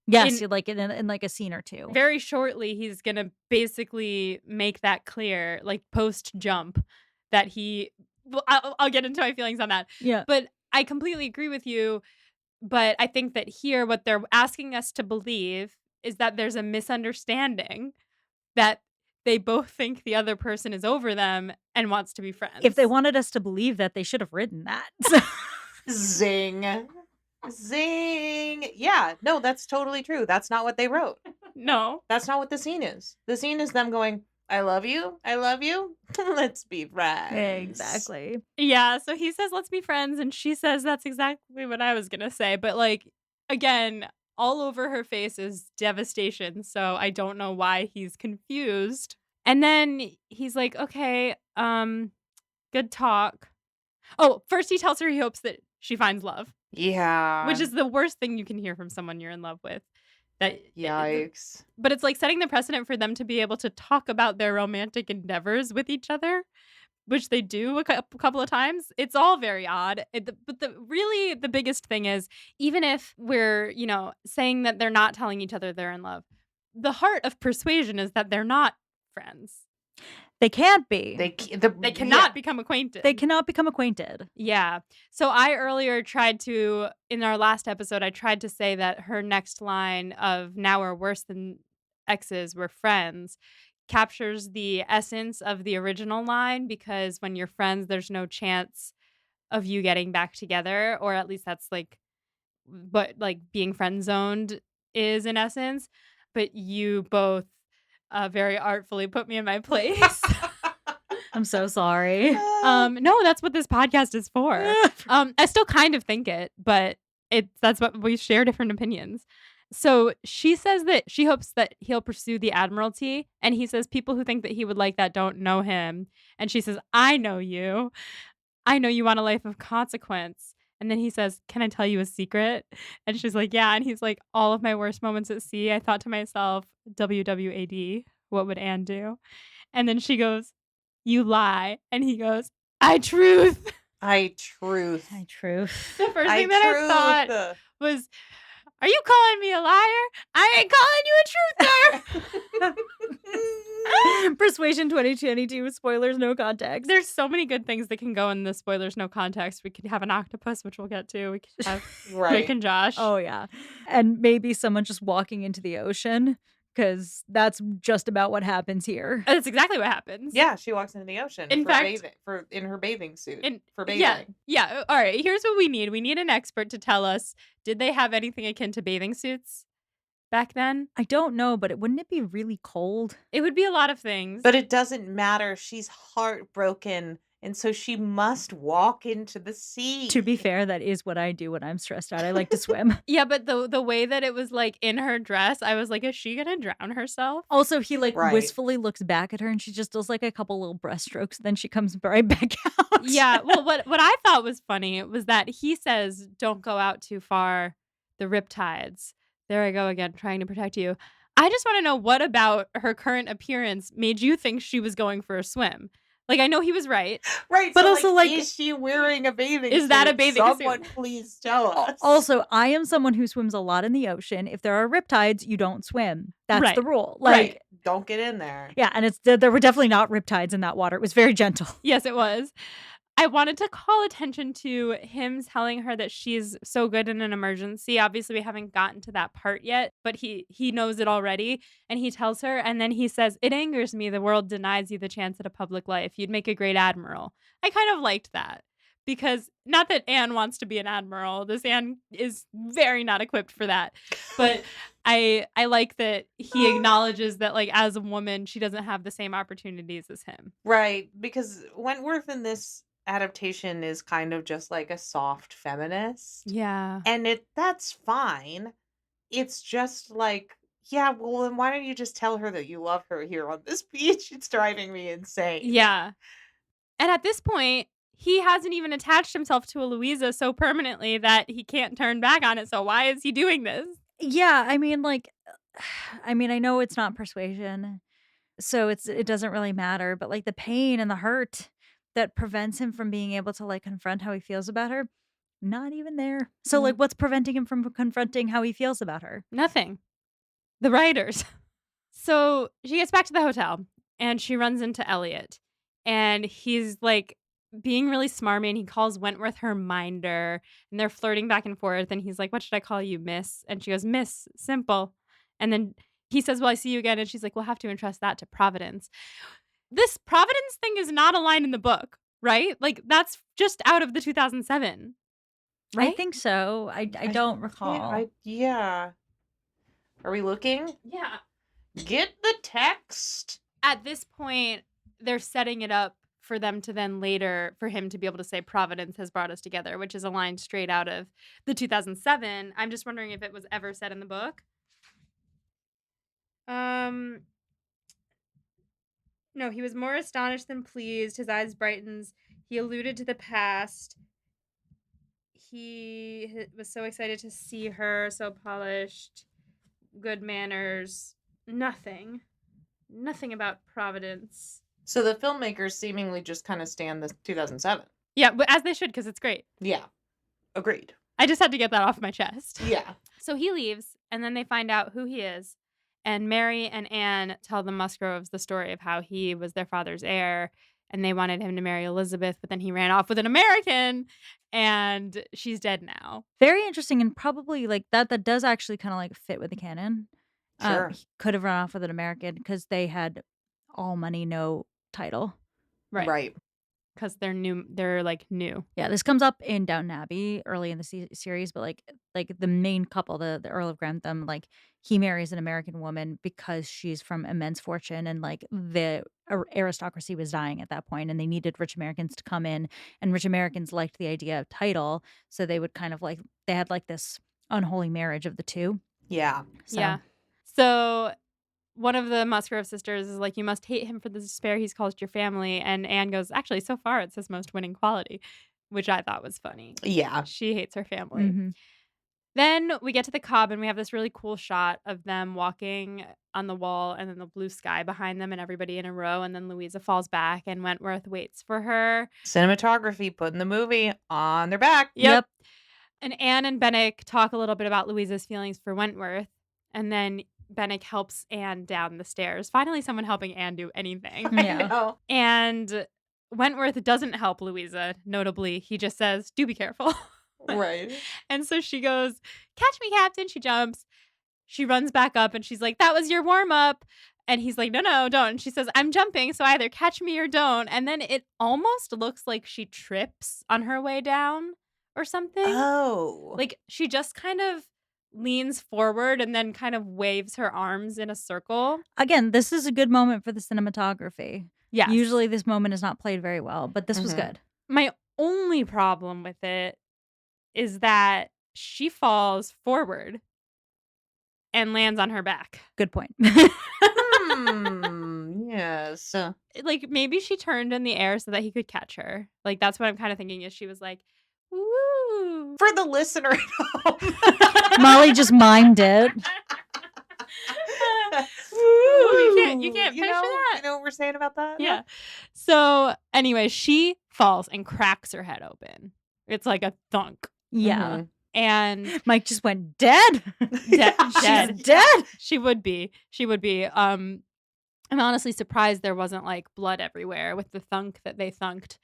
Speaker 2: Yes, like in like a scene or two.
Speaker 1: Very shortly, he's going to basically make that clear, like post-jump, that he... Well, I'll get into my feelings on that.
Speaker 2: Yeah.
Speaker 1: But I completely agree with you. But I think that here, what they're asking us to believe is that there's a misunderstanding, that they both think the other person is over them and wants to be friends.
Speaker 2: If they wanted us to believe that, they should have written that.
Speaker 3: Zing. Zing. Yeah, no, that's totally true. That's not what they wrote.
Speaker 1: No.
Speaker 3: That's not what the scene is. The scene is them going, I love you. Let's be friends.
Speaker 2: Exactly.
Speaker 1: Yeah, so he says, let's be friends. And she says, that's exactly what I was going to say. But like, again, all over her face is devastation. So I don't know why he's confused. And then he's like, okay, good talk. Oh, first he tells her he hopes that she finds love.
Speaker 3: Yeah.
Speaker 1: Which is the worst thing you can hear from someone you're in love with.
Speaker 3: Yikes.
Speaker 1: But it's like setting the precedent for them to be able to talk about their romantic endeavors with each other, which they do a couple of times. It's all very odd. But the biggest thing is, even if we're, saying that they're not telling each other they're in love, the heart of Persuasion is that they're not friends.
Speaker 2: They can't be.
Speaker 1: They cannot become acquainted.
Speaker 2: They cannot become acquainted.
Speaker 1: Yeah. So I earlier in our last episode, I tried to say that her next line of "now we're worse than exes, we're friends" captures the essence of the original line, because when you're friends, there's no chance of you getting back together, or at least that's like what like being friend zoned is in essence. But you both very artfully put me in my place.
Speaker 2: I'm so sorry.
Speaker 1: No, that's what this podcast is for. I still kind of think it, but That's what we share different opinions. So she says that she hopes that he'll pursue the admiralty, and he says people who think that he would like that don't know him. And she says, "I know you. I know you want a life of consequence." And then he says, "Can I tell you a secret?" And she's like, "Yeah." And he's like, "All of my worst moments at sea, I thought to myself, WWAD, what would Anne do?" And then she goes, "You lie." And he goes, "I truth."
Speaker 3: I truth.
Speaker 2: I truth.
Speaker 1: The first thing that I thought was, "Are you calling me a liar? I ain't calling you a truther."
Speaker 2: Persuasion 2022, spoilers, no context.
Speaker 1: There's so many good things that can go in the spoilers, no context. We could have an octopus, which we'll get to. We could have Rick and Josh.
Speaker 2: Oh, yeah. And maybe someone just walking into the ocean, because that's just about what happens here.
Speaker 1: That's exactly what happens.
Speaker 3: Yeah, she walks into the ocean in her bathing suit for bathing.
Speaker 1: Yeah. All right, here's what we need. We need an expert to tell us, did they have anything akin to bathing suits back then?
Speaker 2: I don't know, but wouldn't it be really cold?
Speaker 1: It would be a lot of things.
Speaker 3: But it doesn't matter. She's heartbroken, and so she must walk into the sea.
Speaker 2: To be fair, that is what I do when I'm stressed out. I like to swim.
Speaker 1: Yeah, but the way that it was like in her dress, I was like, is she gonna drown herself?
Speaker 2: Also, he wistfully looks back at her, and she just does like a couple little breaststrokes, then she comes right back out.
Speaker 1: Yeah, well, what I thought was funny was that he says, "Don't go out too far, the riptides." There I go again, trying to protect you. I just want to know, what about her current appearance made you think she was going for a swim? Like, I know he was right.
Speaker 3: Right,
Speaker 2: but
Speaker 3: so
Speaker 2: also,
Speaker 3: is she wearing a bathing suit?
Speaker 1: Is that a bathing suit?
Speaker 3: Someone please tell us.
Speaker 2: Also, I am someone who swims a lot in the ocean. If there are riptides, you don't swim. That's
Speaker 1: Right.
Speaker 2: the rule.
Speaker 3: Right. Don't get in there.
Speaker 2: Yeah, and there were definitely not riptides in that water. It was very gentle.
Speaker 1: Yes, it was. I wanted to call attention to him telling her that she's so good in an emergency. Obviously, we haven't gotten to that part yet, but he knows it already. And he tells her, and then he says, "It angers me the world denies you the chance at a public life. You'd make a great admiral." I kind of liked that, because not that Anne wants to be an admiral. This Anne is very not equipped for that. But I like that he acknowledges that, like, as a woman, she doesn't have the same opportunities as him.
Speaker 3: Right, because Wentworth in this adaptation is kind of just like a soft feminist.
Speaker 1: Yeah.
Speaker 3: And that's fine. It's just like, yeah, well, then why don't you just tell her that you love her here on this beach? It's driving me insane.
Speaker 1: Yeah. And at this point, he hasn't even attached himself to a Louisa so permanently that he can't turn back on it. So why is he doing this?
Speaker 2: Yeah, I mean, I know it's not persuasion, so it doesn't really matter, but like the pain and the hurt that prevents him from being able to like confront how he feels about her, not even there. So like, what's preventing him from confronting how he feels about her?
Speaker 1: Nothing. The writers. So she gets back to the hotel and she runs into Elliot, and he's like being really smarmy, and he calls Wentworth her minder, and they're flirting back and forth, and he's like, "What should I call you, miss?" And she goes, "Miss, simple." And then he says, "Well, I see you again." And she's like, "We'll have to entrust that to Providence." This Providence thing is not a line in the book, right? Like, that's just out of the 2007. Right?
Speaker 2: I think so. I don't recall.
Speaker 3: Yeah. Are we looking?
Speaker 1: Yeah.
Speaker 3: Get the text.
Speaker 1: At this point, they're setting it up for them to then later, for him to be able to say Providence has brought us together, which is a line straight out of the 2007. I'm just wondering if it was ever said in the book. No, he was more astonished than pleased. His eyes brightens. He alluded to the past. He was so excited to see her, so polished, good manners. Nothing about Providence.
Speaker 3: So the filmmakers seemingly just kind of stand the 2007.
Speaker 1: Yeah, but as they should, because it's great.
Speaker 3: Yeah. Agreed.
Speaker 1: I just had to get that off my chest.
Speaker 3: Yeah.
Speaker 1: So he leaves, and then they find out who he is. And Mary and Anne tell the Musgroves the story of how he was their father's heir, and they wanted him to marry Elizabeth, but then he ran off with an American, and she's dead now.
Speaker 2: Very interesting, and probably like that does actually kind of like fit with the canon.
Speaker 3: Sure.
Speaker 2: He could have run off with an American because they had all money, no title.
Speaker 1: Right. because they're new. They're like new.
Speaker 2: Yeah, this comes up in Downton Abbey early in the series, but like the main couple, the Earl of Grantham, like he marries an American woman because she's from immense fortune, and like the aristocracy was dying at that point, and they needed rich Americans to come in, and rich Americans liked the idea of title, so they would kind of like they had like this unholy marriage of the two.
Speaker 3: Yeah.
Speaker 1: Yeah. So one of the Musgrove sisters is like, you must hate him for the despair he's caused your family. And Anne goes, actually, so far it's his most winning quality, which I thought was funny.
Speaker 3: Yeah.
Speaker 1: She hates her family.
Speaker 2: Mm-hmm.
Speaker 1: Then we get to the Cobb and we have this really cool shot of them walking on the wall and then the blue sky behind them and everybody in a row. And then Louisa falls back and Wentworth waits for her.
Speaker 3: Cinematography, putting the movie on their back.
Speaker 1: Yep. And Anne and Bennick talk a little bit about Louisa's feelings for Wentworth. And then Bennick helps Anne down the stairs. Finally, someone helping Anne do anything.
Speaker 3: I know.
Speaker 1: And Wentworth doesn't help Louisa, notably. He just says, do be careful.
Speaker 3: Right.
Speaker 1: And so she goes, catch me, Captain. She jumps. She runs back up and she's like, that was your warm-up. And he's like, no, don't. And she says, I'm jumping, so either catch me or don't. And then it almost looks like she trips on her way down or something.
Speaker 3: Oh.
Speaker 1: Like she just kind of leans forward and then kind of waves her arms in a circle.
Speaker 2: Again, this is a good moment for the cinematography.
Speaker 1: Yes.
Speaker 2: Usually this moment is not played very well, but this was good.
Speaker 1: My only problem with it is that she falls forward and lands on her back.
Speaker 2: Good point.
Speaker 3: Yes.
Speaker 1: Like maybe she turned in the air so that he could catch her. Like that's what I'm kind of thinking is she was like, woo.
Speaker 3: For the listener at home.
Speaker 2: Molly just mimed it.
Speaker 1: You can't picture that.
Speaker 3: You know what we're saying about that?
Speaker 1: Yeah. So anyway, she falls and cracks her head open. It's like a thunk.
Speaker 2: Yeah.
Speaker 3: Mm-hmm.
Speaker 1: And
Speaker 2: Mike just went dead.
Speaker 1: Dead.
Speaker 2: She's dead.
Speaker 1: She would be. I'm honestly surprised there wasn't like blood everywhere with the thunk that they thunked.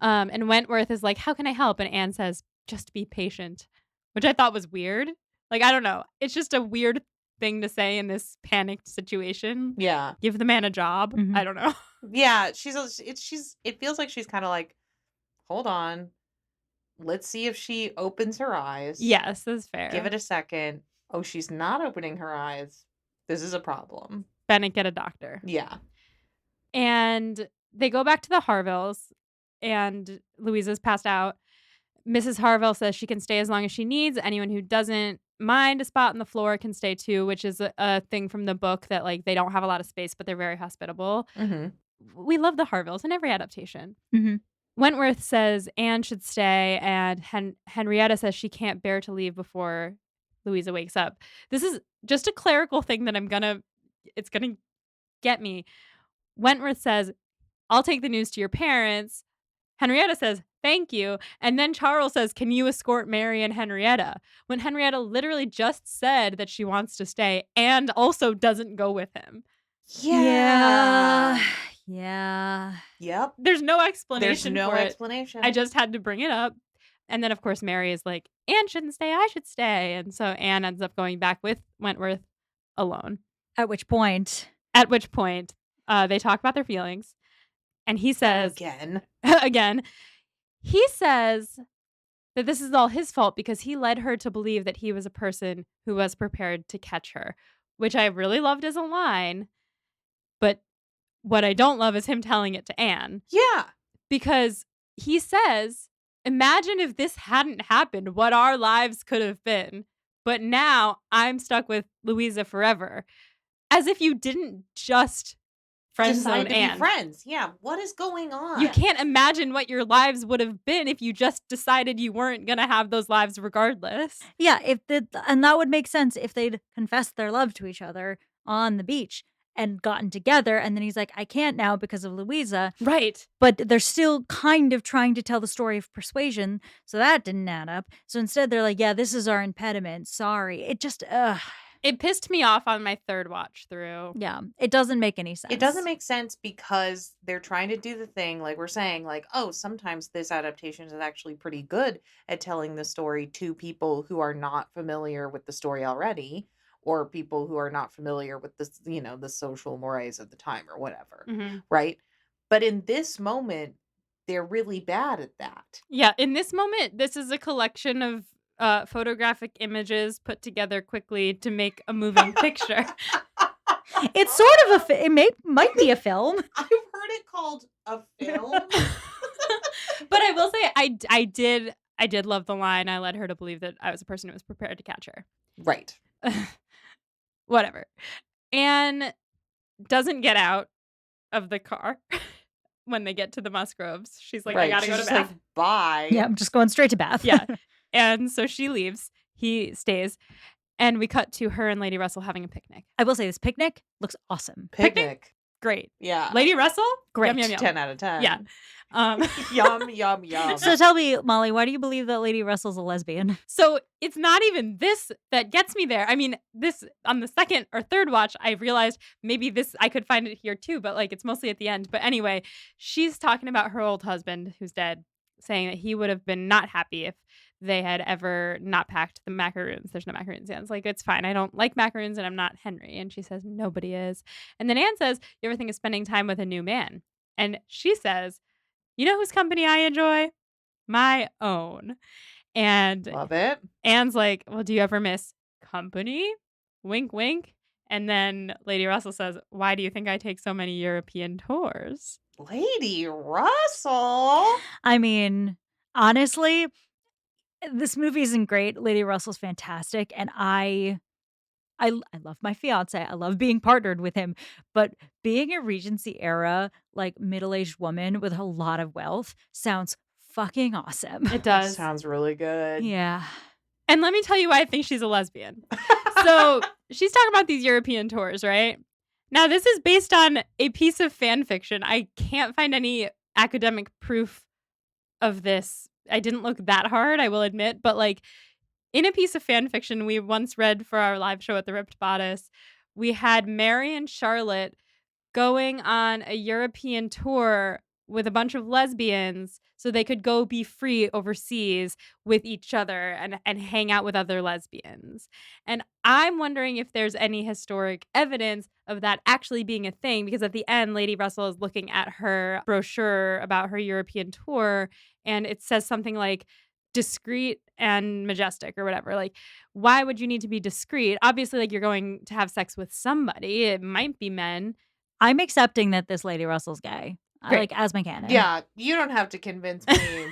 Speaker 1: And Wentworth is like, how can I help? And Anne says, just be patient, which I thought was weird. Like, I don't know. It's just a weird thing to say in this panicked situation.
Speaker 3: Yeah.
Speaker 1: Give the man a job.
Speaker 2: Mm-hmm.
Speaker 1: I don't know.
Speaker 3: Yeah. It feels like she's kind of like, hold on. Let's see if she opens her eyes.
Speaker 1: Yes, that's fair.
Speaker 3: Give it a second. Oh, she's not opening her eyes. This is a problem.
Speaker 1: Bennick, get a doctor.
Speaker 3: Yeah.
Speaker 1: And they go back to the Harvilles, and Louisa's passed out. Mrs. Harville says she can stay as long as she needs. Anyone who doesn't mind a spot on the floor can stay too, which is a thing from the book that like they don't have a lot of space, but they're very hospitable.
Speaker 3: Mm-hmm.
Speaker 1: We love the Harvilles in every adaptation.
Speaker 2: Mm-hmm.
Speaker 1: Wentworth says Anne should stay, and Henrietta says she can't bear to leave before Louisa wakes up. This is just a clerical thing that it's gonna get me. Wentworth says, I'll take the news to your parents. Henrietta says, thank you. And then Charles says, can you escort Mary and Henrietta? When Henrietta literally just said that she wants to stay and also doesn't go with him.
Speaker 2: Yeah.
Speaker 3: Yep.
Speaker 1: There's no explanation
Speaker 3: There's no
Speaker 1: for it.
Speaker 3: explanation.
Speaker 1: I just had to bring it up. And then, of course, Mary is like, Anne shouldn't stay. I should stay. And so Anne ends up going back with Wentworth alone.
Speaker 2: At which point,
Speaker 1: they talk about their feelings. And he says... Again. He says that this is all his fault because he led her to believe that he was a person who was prepared to catch her, which I really loved as a line. But what I don't love is him telling it to Anne.
Speaker 3: Yeah.
Speaker 1: Because he says, imagine if this hadn't happened, what our lives could have been. But now I'm stuck with Louisa forever. As if you didn't just friend zone Anne.
Speaker 3: Be friends. Yeah. What is going on?
Speaker 1: You can't imagine what your lives would have been if you just decided you weren't going to have those lives regardless.
Speaker 2: Yeah, and that would make sense if they'd confessed their love to each other on the beach and gotten together, and then he's like, I can't now because of Louisa.
Speaker 1: Right.
Speaker 2: But they're still kind of trying to tell the story of Persuasion, so that didn't add up. So instead they're like, yeah, this is our impediment. Sorry. It just,
Speaker 1: It pissed me off on my third watch through.
Speaker 2: Yeah, it doesn't make any sense.
Speaker 3: It doesn't make sense because they're trying to do the thing, like we're saying, like, oh, sometimes this adaptation is actually pretty good at telling the story to people who are not familiar with the story already, or people who are not familiar with the social mores of the time or whatever, right? But in this moment, they're really bad at that.
Speaker 1: Yeah, in this moment, this is a collection of photographic images put together quickly to make a moving picture.
Speaker 2: It's sort of it might be a film.
Speaker 3: I've heard it called a film.
Speaker 1: But I will say I did love the line, I led her to believe that I was a person who was prepared to catch her.
Speaker 3: Right.
Speaker 1: Whatever. Anne doesn't get out of the car when they get to the Musgroves. She's like, I gotta go to
Speaker 3: She's
Speaker 1: Bath.
Speaker 3: like, bye.
Speaker 2: Yeah, I'm just going straight to Bath.
Speaker 1: Yeah. And so she leaves. He stays. And we cut to her and Lady Russell having a picnic.
Speaker 2: I will say this picnic looks awesome.
Speaker 3: Picnic.
Speaker 1: Great.
Speaker 3: Yeah.
Speaker 1: Lady Russell?
Speaker 2: Great.
Speaker 1: Yum, yum, yum.
Speaker 3: 10 out of 10.
Speaker 1: Yeah.
Speaker 3: Yum, yum, yum.
Speaker 2: So tell me, Molly, why do you believe that Lady Russell's a lesbian?
Speaker 1: So it's not even this that gets me there. I mean, this on the second or third watch, I realized maybe this, I could find it here too, but like it's mostly at the end. But anyway, she's talking about her old husband who's dead, saying that he would have been not happy if they had ever not packed the macaroons. There's no macaroons. Anne's like, it's fine. I don't like macaroons and I'm not Henry. And she says, nobody is. And then Anne says, you ever think of spending time with a new man? And she says, you know whose company I enjoy? My own. And
Speaker 3: Love it.
Speaker 1: Anne's like, well, do you ever miss company? Wink, wink. And then Lady Russell says, why do you think I take so many European tours?
Speaker 3: Lady Russell.
Speaker 2: I mean, honestly, this movie isn't great. Lady Russell's fantastic. And I love my fiance. I love being partnered with him. But being a Regency era, like middle-aged woman with a lot of wealth sounds fucking awesome.
Speaker 1: It does.
Speaker 3: Sounds really good.
Speaker 2: Yeah.
Speaker 1: And let me tell you why I think she's a lesbian. So she's talking about these European tours, right? Now, this is based on a piece of fan fiction. I can't find any academic proof of this. I didn't look that hard, I will admit. But like in a piece of fan fiction we once read for our live show at the Ripped Bodice, we had Mary and Charlotte going on a European tour with a bunch of lesbians so they could go be free overseas with each other and hang out with other lesbians. And I'm wondering if there's any historic evidence of that actually being a thing, because at the end, Lady Russell is looking at her brochure about her European tour, and it says something like discreet and majestic or whatever. Like, why would you need to be discreet? Obviously, like, you're going to have sex with somebody. It might be men.
Speaker 2: I'm accepting that this Lady Russell's gay.
Speaker 1: Great.
Speaker 2: Like, as my canon.
Speaker 3: Yeah, you don't have to convince me.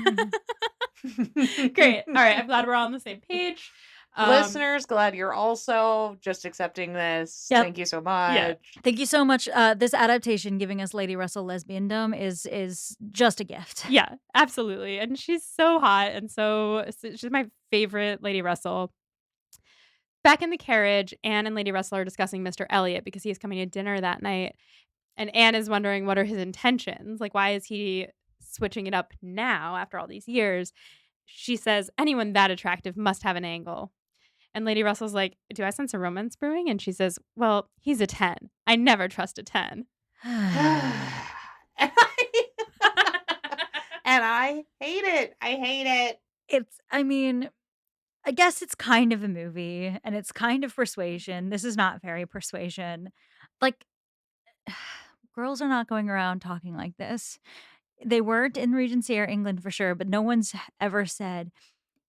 Speaker 1: Great. All right. I'm glad we're all on the same page.
Speaker 3: Listeners, glad you're also just accepting this.
Speaker 2: Yep.
Speaker 3: Thank you so much.
Speaker 1: Yeah.
Speaker 2: Thank you so much. This adaptation giving us Lady Russell lesbiandom is just a gift.
Speaker 1: Yeah, absolutely. And she's so hot. And so she's my favorite Lady Russell. Back in the carriage, Anne and Lady Russell are discussing Mr. Elliot because he is coming to dinner that night. And Anne is wondering what are his intentions? Like, why is he switching it up now after all these years? She says, anyone that attractive must have an angle. And Lady Russell's like, do I sense a romance brewing? And she says, well, he's a 10. I never trust a 10.
Speaker 3: And I hate it. I hate it.
Speaker 2: I mean, I guess it's kind of a movie and it's kind of Persuasion. This is not very Persuasion. Like, girls are not going around talking like this. They weren't in Regency or England for sure, but no one's ever said,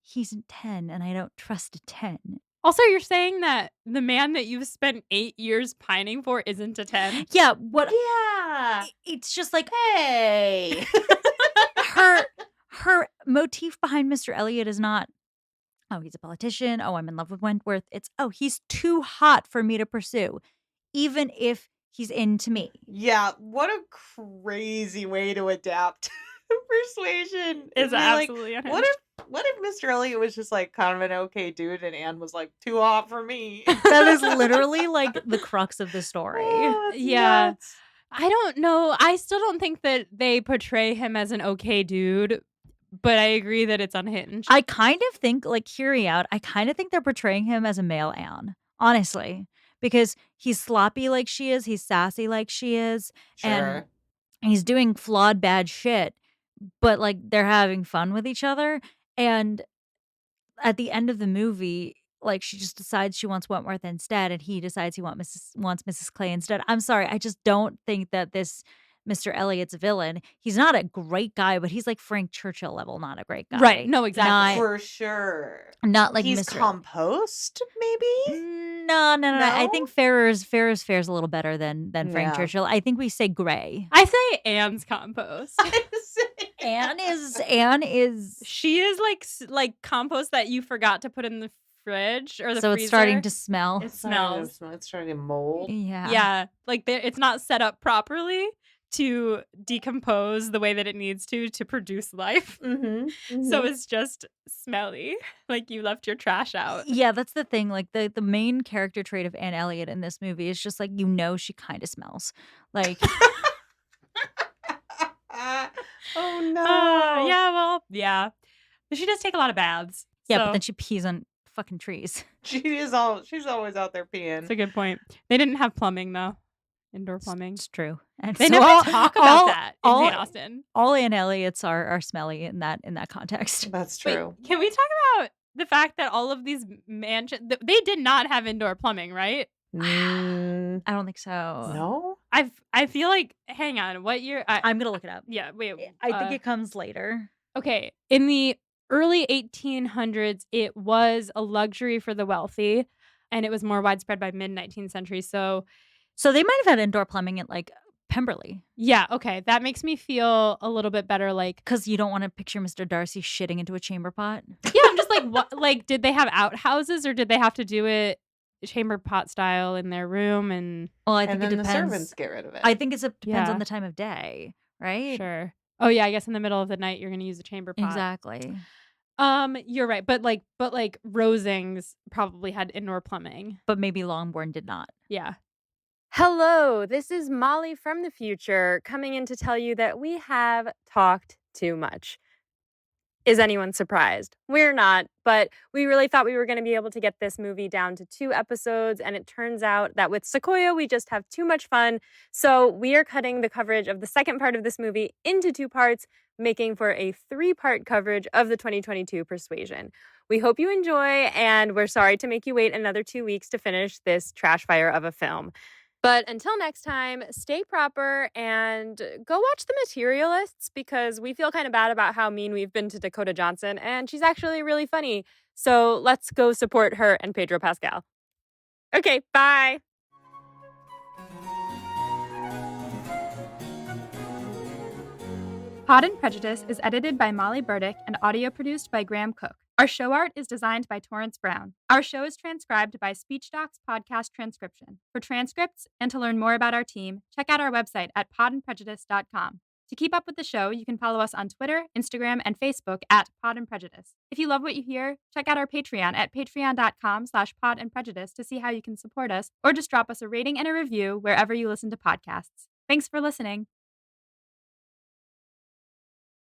Speaker 2: he's a 10 and I don't trust a 10.
Speaker 1: Also, you're saying that the man that you've spent 8 years pining for isn't a 10?
Speaker 2: Yeah.
Speaker 3: Yeah.
Speaker 2: It's just like,
Speaker 3: Hey.
Speaker 2: her motif behind Mr. Elliot is not, oh, he's a politician. Oh, I'm in love with Wentworth. It's, oh, he's too hot for me to pursue, even if he's into me.
Speaker 3: Yeah. What a crazy way to adapt Persuasion.
Speaker 1: It's
Speaker 3: Like,
Speaker 1: absolutely unhinged.
Speaker 3: what if Mr. Elliot was just like kind of an okay dude and Anne was like too hot for me?
Speaker 2: That is literally like the crux of the story.
Speaker 3: Oh, that's
Speaker 1: Yeah.
Speaker 3: nuts.
Speaker 1: I don't know. I still don't think that they portray him as an okay dude, but I agree that it's unhinged.
Speaker 2: I kind of think, like, hear me out, I kind of think they're portraying him as a male Anne, honestly, because he's sloppy like she is, he's sassy like she is, and
Speaker 3: Sure.
Speaker 2: he's doing flawed bad shit, but like they're having fun with each other. And at the end of the movie, like, she just decides she wants Wentworth instead, and he decides he wants Mrs. Clay instead. I'm sorry, I just don't think that this Mr. Elliot's villain, he's not a great guy, but he's like Frank Churchill level, not a great guy.
Speaker 1: Right. No, exactly.
Speaker 3: For sure.
Speaker 2: Not like
Speaker 3: He's
Speaker 2: Mr.
Speaker 3: compost, maybe?
Speaker 2: No. I
Speaker 3: No?
Speaker 2: think Farrer's fares a little better than Frank
Speaker 3: Yeah.
Speaker 2: Churchill. I think we say gray.
Speaker 1: I say Anne's compost.
Speaker 2: Anne is
Speaker 1: She is like compost that you forgot to put in the fridge or the
Speaker 2: so
Speaker 1: freezer.
Speaker 2: it's starting to smell.
Speaker 1: It smells.
Speaker 3: It's starting to mold.
Speaker 2: Yeah.
Speaker 1: Yeah, like it's not set up properly to decompose the way that it needs to produce life. So it's just smelly, like you left your trash out.
Speaker 2: Yeah, that's the thing. Like the main character trait of Anne Elliot in this movie is just like, she kind of smells. Like
Speaker 3: oh no.
Speaker 1: Yeah. But she does take a lot of baths.
Speaker 2: yeah,
Speaker 1: so
Speaker 2: but then she pees on fucking trees.
Speaker 3: She's always out there peeing.
Speaker 1: That's a good point. They didn't have plumbing though. Indoor plumbing.
Speaker 2: It's true. And
Speaker 1: They
Speaker 2: so
Speaker 1: never talk about that in Jane Austen.
Speaker 2: All Anne Elliots are smelly in that context.
Speaker 3: That's
Speaker 1: Wait,
Speaker 3: true.
Speaker 1: can we talk about the fact that all of these mansions, they did not have indoor plumbing, right?
Speaker 3: Mm,
Speaker 2: I don't think so.
Speaker 3: no?
Speaker 1: I feel like, hang on, what year?
Speaker 2: I'm gonna look it up.
Speaker 1: Yeah, wait.
Speaker 2: I think it comes later.
Speaker 1: Okay, in the early 1800s, it was a luxury for the wealthy, and it was more widespread by mid-19th century. So
Speaker 2: they might have had indoor plumbing at like Pemberley.
Speaker 1: Yeah, okay, that makes me feel a little bit better. Like,
Speaker 2: because you don't want to picture Mr. Darcy shitting into a chamber pot.
Speaker 1: Yeah, I'm just like, what? Like, did they have outhouses, or did they have to do it chamber pot style in their room? And
Speaker 2: I think it
Speaker 3: then
Speaker 2: depends.
Speaker 3: the servants get rid of it.
Speaker 2: I think it depends
Speaker 1: Yeah.
Speaker 2: on the time of day, right?
Speaker 1: Sure. Oh yeah, I guess in the middle of the night you're gonna use a chamber pot.
Speaker 2: Exactly.
Speaker 1: You're right, but like Rosings probably had indoor plumbing.
Speaker 2: But maybe Longbourn did not.
Speaker 1: Yeah. Hello, this is Molly from the future coming in to tell you that we have talked too much. Is anyone surprised? We're not, but we really thought we were going to be able to get this movie down to 2 episodes, and it turns out that with Sequoia, we just have too much fun. So we are cutting the coverage of the second part of this movie into 2 parts, making for a 3-part coverage of the 2022 Persuasion. We hope you enjoy, and we're sorry to make you wait another 2 weeks to finish this trash fire of a film. But until next time, stay proper and go watch The Materialists, because we feel kind of bad about how mean we've been to Dakota Johnson, and she's actually really funny. So let's go support her and Pedro Pascal. Okay, bye. Pod and Prejudice is edited by Molly Burdick and audio produced by Graham Cook. Our show art is designed by Torrance Brown. Our show is transcribed by SpeechDocs Podcast Transcription. For transcripts and to learn more about our team, check out our website at podandprejudice.com. To keep up with the show, you can follow us on Twitter, Instagram, and Facebook at Pod and Prejudice. If you love what you hear, check out our Patreon at patreon.com/podandprejudice to see how you can support us, or just drop us a rating and a review wherever you listen to podcasts. Thanks for listening.